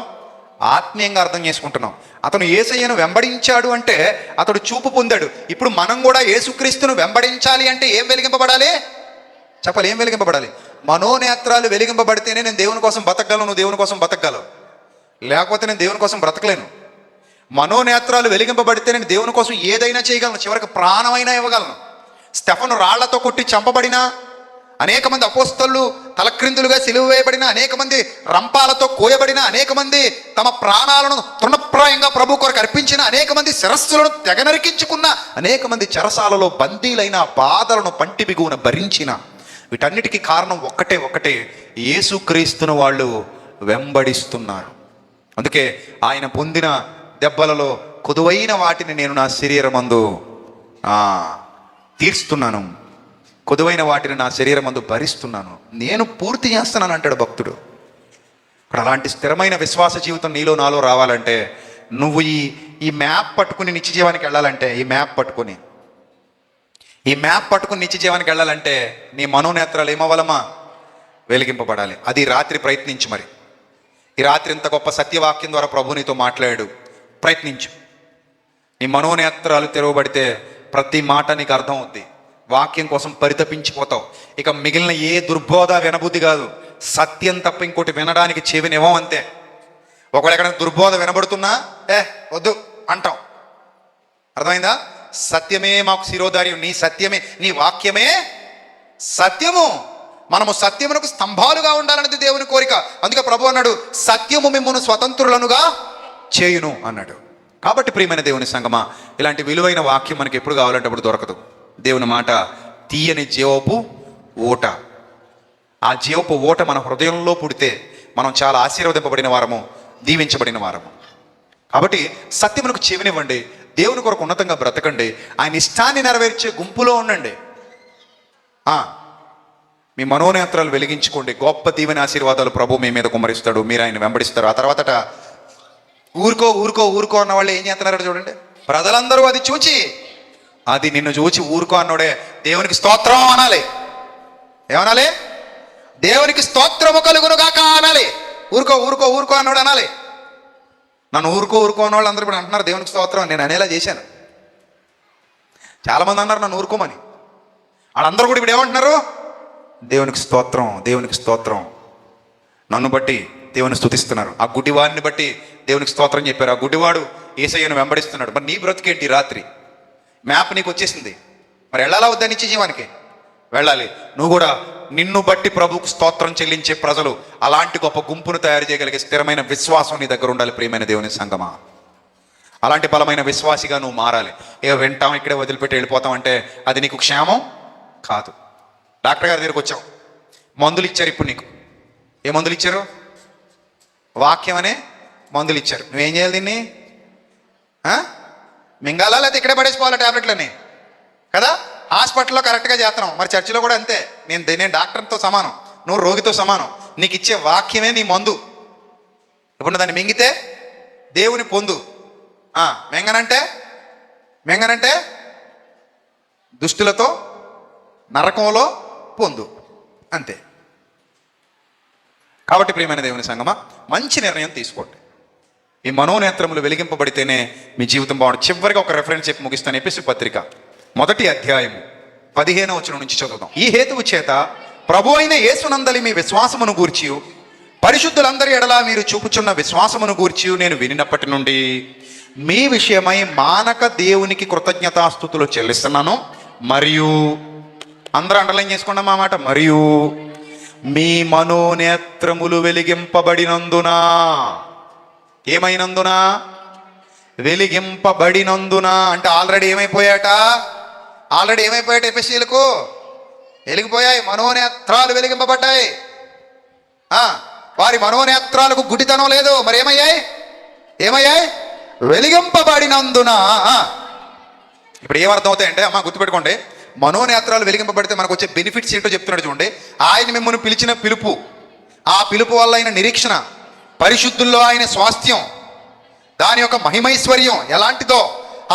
S1: ఆత్మీయంగా అర్థం చేసుకుంటున్నాం. అతను యేసయ్యను వెంబడించాడు అంటే అతడు చూపు పొందాడు. ఇప్పుడు మనం కూడా యేసుక్రీస్తును వెంబడించాలి అంటే ఏం వెలిగింపబడాలి? చెప్పాలి, ఏం వెలిగింపబడాలి? మనోనేత్రాలు వెలిగింపబడితేనే నేను దేవుని కోసం బతకగలను, నువ్వు దేవుని కోసం బతకగలవు. లేకపోతే నేను దేవుని కోసం బ్రతకలేను. మనోనేత్రాలు వెలిగింపబడితే నేను దేవుని కోసం ఏదైనా చేయగలను, చివరికి ప్రాణమైనా ఇవ్వగలను. స్టెఫను రాళ్లతో కొట్టి చంపబడినా, అనేక మంది అపోస్తలు తలక్రిందులుగా సిలువ వేయబడిన, అనేక మంది రంపాలతో కోయబడిన, అనేక మంది తమ ప్రాణాలను తృణప్రాయంగా ప్రభు కొరకు అర్పించిన, అనేక మంది శిరస్సులను తెగనరికించుకున్న, అనేక మంది చెరసాలలో బందీలైన, బాధలను పంటి బిగువున భరించిన, వీటన్నిటికీ కారణం ఒక్కటే, యేసుక్రీస్తును వాళ్ళు వెంబడిస్తున్నారు. అందుకే ఆయన పొందిన దెబ్బలలో కొదువైన వాటిని నేను నా శరీరమందు తీర్స్తున్నాను, కొదువైన వాటిని నా శరీరమందు భరిస్తున్నాను, నేను పూర్తి చేస్తున్నాను అంటాడు భక్తుడు. ఇప్పుడు అలాంటి స్థిరమైన విశ్వాస జీవితం నీలో నాలో రావాలంటే నువ్వు ఈ మ్యాప్ పట్టుకుని నిత్య జీవానికి వెళ్ళాలంటే, ఈ మ్యాప్ పట్టుకుని నిత్య జీవానికి వెళ్ళాలంటే నీ మనోనేత్రాలు ఏమవ్వాలమ్మా? వెలిగింపబడాలి. అది రాత్రి ప్రయత్నించు. మరి ఈ రాత్రి ఇంత గొప్ప సత్యవాక్యం ద్వారా ప్రభు నీతో మాట్లాడాడు. ప్రయత్నించు. నీ మనోనేత్రాలు తెరవబడితే ప్రతి మాట నీకు అర్థం అవుద్ది. వాక్యం కోసం పరితపించిపోతావు. ఇక మిగిలిన ఏ దుర్బోధ వినబుద్ధి కాదు. సత్యం తప్ప ఇంకోటి వినడానికి చెవినివ్వం అంతే. ఒకవేళ ఎక్కడ దుర్బోధ వినబడుతున్నా వద్దు అంటాం. అర్థమైందా? సత్యమే మాకు శిరోధార్యం, నీ సత్యమే, నీ వాక్యమే సత్యము. మనము సత్యమునకు స్తంభాలుగా ఉండాలన్నది దేవుని కోరిక. అందుకే ప్రభు అన్నాడు, సత్యము మిమ్మును స్వతంత్రులనుగా చేయును అన్నాడు. కాబట్టి ప్రియమైన దేవుని సంగమా, ఇలాంటి విలువైన వాక్యం మనకి ఎప్పుడు కావాలంటే అప్పుడు దొరకదు. దేవుని మాట తీయని జీవపు ఓట. ఆ జీవపు ఓట మన హృదయంలో పుడితే మనం చాలా ఆశీర్వదింపబడిన వారము, దీవించబడిన వారము. కాబట్టి సత్యమునకు చెవినివ్వండి, దేవుని కొరకు ఉన్నతంగా బ్రతకండి, ఆయన ఇష్టాన్ని నెరవేర్చే గుంపులో ఉండండి. మీ మనోనేత్రాలు వెలిగించుకోండి. గొప్ప దీవెన ఆశీర్వాదాలు ప్రభు మీ మీద కుమ్మరిస్తాడు, మీరు ఆయన వెంబడిస్తారు. ఆ తర్వాతట ఊరుకో అన్న వాళ్ళు ఏం చేస్తున్నారో చూడండి. ప్రజలందరూ అది చూచి, అది నిన్ను చూచి ఊరుకో అన్నోడే దేవునికి స్తోత్రం అనాలి. ఏమనాలి? దేవునికి స్తోత్రము కలుగునుగాక అనాలి. ఊరుకో అన్నోడు అనాలి. నన్ను ఊరుకో అన్న వాళ్ళు అందరూ ఇప్పుడు అంటున్నారు దేవునికి స్తోత్రం. నేను అనేలా చేశాను. చాలామంది అన్నారు నన్ను ఊరుకోమని. వాళ్ళందరూ కూడా ఇప్పుడు ఏమంటున్నారు? దేవునికి స్తోత్రం. నన్ను బట్టి దేవుని స్తుతిస్తున్నారు. ఆ గుడ్డివాడిని బట్టి దేవునికి స్తోత్రం చెప్పారు. ఆ గుడ్డివాడు యేసయ్యను వెంబడిస్తున్నాడు. మరి నీ బ్రతికేంటి? రాత్రి మ్యాప్ నీకు వచ్చేసింది. మరి వెళ్ళాలా వద్దా నిత్య జీవానికి? వెళ్ళాలి. నువ్వు కూడా నిన్ను బట్టి ప్రభుకు స్తోత్రం చెల్లించే ప్రజలు, అలాంటి గొప్ప గుంపును తయారు చేయగలిగే స్థిరమైన విశ్వాసం నీ దగ్గర ఉండాలి. ప్రియమైన దేవుని సంగమా, అలాంటి బలమైన విశ్వాసిగా నువ్వు మారాలి. వింటాం ఇక్కడే వదిలిపెట్టి వెళ్ళిపోతాం అంటే అది నీకు క్షేమం కాదు. డాక్టర్ గారి దగ్గరికి వచ్చావు, మందులు ఇచ్చారు. ఇప్పుడు నీకు ఏ మందులు ఇచ్చారు? వాక్యం అనే మందులు ఇచ్చారు. నువ్వేం చేయాలి? దీన్ని మింగాలా లేకపోతే ఇక్కడే పడేసుకోవాలా ట్యాబ్లెట్లని కదా? హాస్పిటల్లో కరెక్ట్గా చేస్తున్నాం, మరి చర్చిలో కూడా అంతే. నేను డాక్టర్తో సమానం, నువ్వు రోగితో సమానం. నీకు ఇచ్చే వాక్యమే నీ మందు. ఇప్పుడు దాన్ని మింగితే దేవుని పొందు, మెంగనంటే దుష్టులతో నరకంలో పొందు, అంతే. కాబట్టి ప్రియమైన దేవుని సంగమా, మంచి నిర్ణయం తీసుకోండి. ఈ మనోనేత్రములు వెలిగింపబడితేనే మీ జీవితం బాగుంటుంది. చివరిగా ఒక రెఫరెన్స్ చెప్పి ముగిస్తాను. ఎఫెసీ పత్రిక 1వ అధ్యాయము 15వ వచనం నుంచి చదువుదాం. ఈ హేతువు చేత ప్రభు అయిన యేసునందలి మీ విశ్వాసమును గూర్చి, పరిశుద్ధులందరి ఎడల మీరు చూపుచున్న విశ్వాసమును గూర్చి నేను వినినప్పటి నుండి మీ విషయమై మానక దేవునికి కృతజ్ఞతాస్తుతులు చెల్లిస్తున్నాను. మరియు అందరూ అండర్లైన్ చేసుకున్నాం మా మాట. మరియు మీ మనోనేత్రములు వెలిగింపబడినందున, ఏమైనందున? వెలిగింపబడినందున. అంటే ఆల్రెడీ ఏమైపోయాట? ఆల్రెడీ ఏమైపోయాట? ఎఫెసీయులకు వెలిగిపోయాయి, మనోనేత్రాలు వెలిగింపబడ్డాయి. వారి మనోనేత్రాలకు గుడితనం లేదు. మరి ఏమయ్యాయి? ఏమయ్యాయి? వెలిగింపబడినందున. ఇప్పుడు ఏమర్థం అవుతాయంటే, అమ్మ గుర్తుపెట్టుకోండి, మనోనేత్రాలు వెలిగింపబడితే మనకు వచ్చే బెనిఫిట్స్ ఏంటో చెప్తున్నాడు చూడండి. ఆయన మిమ్మల్ని పిలిచిన పిలుపు, ఆ పిలుపు వల్ల ఆయన నిరీక్షణ, పరిశుద్ధుల్లో ఆయన స్వాస్థ్యం, దాని యొక్క మహిమైశ్వర్యం ఎలాంటిదో,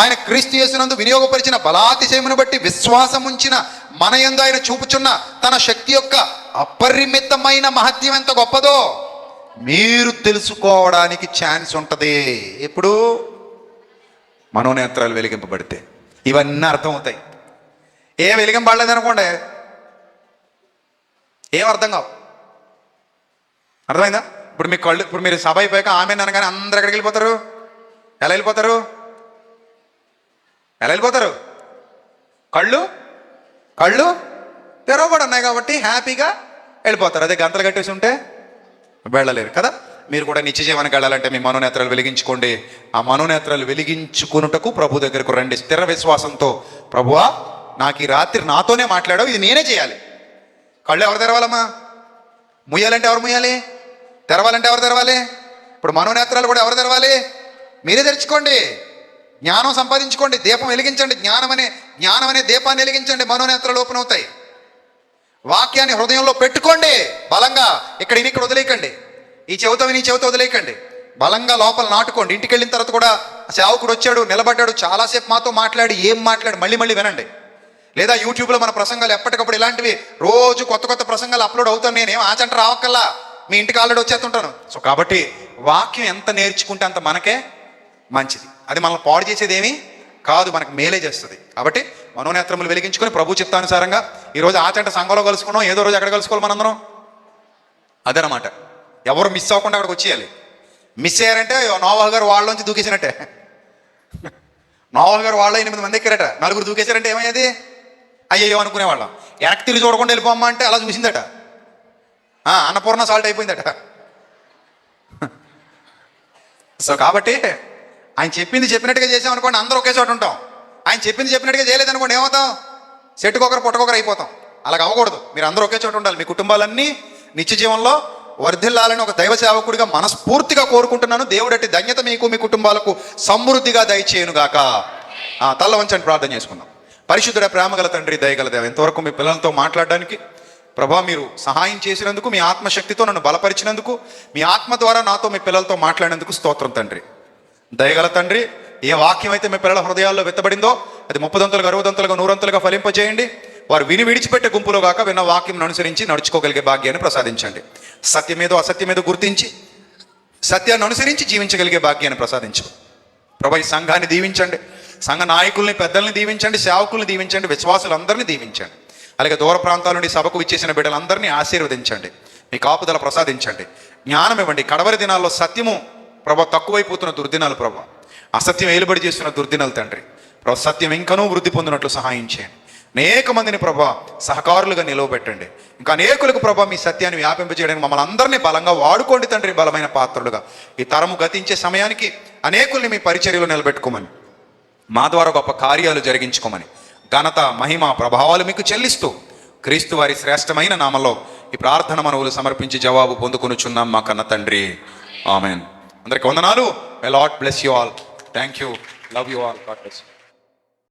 S1: ఆయన క్రీస్తు యేసునందు వినియోగపరిచిన బలాతిశయమును బట్టి విశ్వాసం ఉంచిన మన యందు ఆయన చూపుచున్న తన శక్తి యొక్క అపరిమితమైన మహత్యం ఎంత గొప్పదో మీరు తెలుసుకోవడానికి ఛాన్స్ ఉంటుంది. ఎప్పుడు? మనోనేత్రాలు వెలిగింపబడితే ఇవన్నీ అర్థమవుతాయి. ఏం వెలిగింపబడలేదనుకోండి, ఏం అర్థం కావు. అర్థమైందా? ఇప్పుడు మీ కళ్ళు, ఇప్పుడు మీరు సభ అయిపోయాక ఆమె అనగానే అందరు ఎక్కడికి వెళ్ళిపోతారు? ఎలా వెళ్ళిపోతారు? ఎలా వెళ్ళిపోతారు? కళ్ళు కళ్ళు తెరవబడి ఉన్నాయి కాబట్టి హ్యాపీగా వెళ్ళిపోతారు. అదే గంతలు కట్టేసి ఉంటే వెళ్ళలేరు కదా. మీరు కూడా నిత్య జీవానికి వెళ్ళాలంటే మీ మనోనేత్రాలు వెలిగించుకోండి. ఆ మనోనేత్రాలు వెలిగించుకున్నటకు ప్రభు దగ్గరకు రండి స్థిర విశ్వాసంతో. ప్రభువా, నాకు ఈ రాత్రి నాతోనే మాట్లాడావు, ఇది నేనే చేయాలి. కళ్ళు ఎవరు తెరవాలమ్మా? ముయ్యాలంటే ఎవరు ముయ్యాలి? తెరవాలంటే ఎవరు తెరవాలి? ఇప్పుడు మనోనేత్రాలు కూడా ఎవరు తెరవాలి? మీరే తెరుచుకోండి. జ్ఞానం సంపాదించుకోండి, దీపం వెలిగించండి. జ్ఞానం అనే దీపాన్ని వెలిగించండి, మనోనేత్రాలు ఓపెన్ అవుతాయి. వాక్యాన్ని హృదయంలో పెట్టుకోండి బలంగా. ఇక్కడ వదిలేయకండి. ఈ చెవితో విని చెవితో వదిలేయకండి, బలంగా లోపల నాటుకోండి. ఇంటికి వెళ్ళిన తర్వాత కూడా సేవకుడు వచ్చాడు, నిలబడ్డాడు, చాలాసేపు మాతో మాట్లాడి ఏం మాట్లాడి మళ్ళీ వినండి. లేదా యూట్యూబ్లో మన ప్రసంగాలు ఎప్పటికప్పుడు ఇలాంటివి రోజు కొత్త ప్రసంగాలు అప్లోడ్ అవుతాను. నేనేం ఆచంట రావక్కల్లా, మీ ఇంటికి ఆల్రెడీ వచ్చేస్తుంటాను. సో కాబట్టి వాక్యం ఎంత నేర్చుకుంటే అంత మనకే మంచిది. అది మనల్ని పాడు చేసేది ఏమీ కాదు, మనకు మేలే చేస్తుంది. కాబట్టి మనోనేత్రములు వెలిగించుకొని ప్రభు చిత్తానుసారంగా ఈరోజు ఆచంట సంఘంలో కలుసుకున్నాం, ఏదో రోజు ఎక్కడ కలుసుకోవాలి మనందరం. అదనమాట. ఎవరు మిస్ అవ్వకుండా అక్కడికి వచ్చేయాలి. మిస్ అయ్యారంటే నోవాహు గారు వాళ్ళలోంచి దూకేసినట్టే. నోవాహు గారు వాళ్ళు 8 మంది ఎక్కారట, 4 దూకేశారంటే ఏమయ్యేది? అయ్యో అనుకునేవాళ్ళం. వెనక్కి తిరిగి చూడకుండా వెళ్ళిపోమ్మా అంటే అలా చూసిందట. అన్నపూర్ణ సాల్ట్ అయిపోయిందట. సో కాబట్టి ఆయన చెప్పింది చెప్పినట్టుగా చేసామనుకోండి, అందరూ ఒకే చోట ఉంటాం. ఆయన చెప్పింది చెప్పినట్టుగా చేయలేదనుకోండి, ఏమవుతాం? చెట్టుకొకరు పుట్టకొకరు అయిపోతాం. అలాగ అవ్వకూడదు. మీరు అందరూ ఒకే చోట ఉండాలి. మీ కుటుంబాలన్నీ నిత్య జీవంలో వర్ధిల్లాలని ఒక దైవ సేవకుడిగా మనస్ఫూర్తిగా కోరుకుంటున్నాను. దేవుడట్టి ధన్యత మీకు, మీ కుటుంబాలకు సమృద్ధిగా దయచేయునుగాక. తల్ల వంచని ప్రార్థన చేసుకుందాం. పరిశుద్ధుడ, ప్రేమగల తండ్రి, దయగల దేవ, ఇంతవరకు మీ పిల్లలతో మాట్లాడడానికి ప్రభా మీరు సహాయం చేసినందుకు, మీ ఆత్మశక్తితో నన్ను బలపరిచినందుకు, మీ ఆత్మ ద్వారా నాతో మీ పిల్లలతో మాట్లాడినందుకు స్తోత్రం తండ్రి. దయగల తండ్రి, ఏ వాక్యం అయితే మీ పిల్లల హృదయాల్లో వెత్తబడిందో అది 30 60 100 ఫలింపజేయండి. వారు విని విడిచిపెట్టే గుంపులో గాక విన్న వాక్యం అనుసరించి నడుచుకోగలిగే భాగ్యాన్ని ప్రసాదించండి. సత్యమేదో అసత్యమేదో గుర్తించి సత్యాన్ని అనుసరించి జీవించగలిగే భాగ్యాన్ని ప్రసాదించు ప్రభా. ఈ సంఘాన్ని దీవించండి, సంఘ నాయకుల్ని, పెద్దల్ని దీవించండి, సేవకుల్ని దీవించండి, విశ్వాసులందరినీ దీవించండి. అలాగే దూర ప్రాంతాల నుండి సభకు విచ్చేసిన బిడ్డలందరినీ ఆశీర్వదించండి, మీ కాపుదల ప్రసాదించండి, జ్ఞానం ఇవ్వండి. కడవరి దినాల్లో సత్యము ప్రభా తక్కువైపోతున్న దుర్దినాలు ప్రభా, అసత్యం ఏలుబడి చేస్తున్న దుర్దినాలు తండ్రి ప్రభా, సత్యం ఇంకనూ వృద్ధి పొందినట్లు సహాయం చేయండి. అనేక మందిని ప్రభా సహకారులుగా నిలవబెట్టండి. ఇంకా అనేకులకు ప్రభా మీ సత్యాన్ని వ్యాపింపజేయడానికి మమ్మల్ని అందరినీ బలంగా వాడుకోండి తండ్రి, బలమైన పాత్రలుగా. ఈ తరము గతించే సమయానికి అనేకుల్ని మీ పరిచర్యలో నిలబెట్టుకోమని, మా ద్వారా గొప్ప కార్యాలు జరిగించుకోమని, ఘనత మహిమ ప్రభావాలు మీకు చెల్లిస్తూ క్రీస్తు వారి శ్రేష్టమైన నామంలో ఈ ప్రార్థన మనవులు సమర్పించి జవాబు పొందుకొనుచున్నాం మా కన్న తండ్రి. ఆమెన్. అందరికి వందనాలు. May Lord bless you all. Thank you. Love you all. God bless you.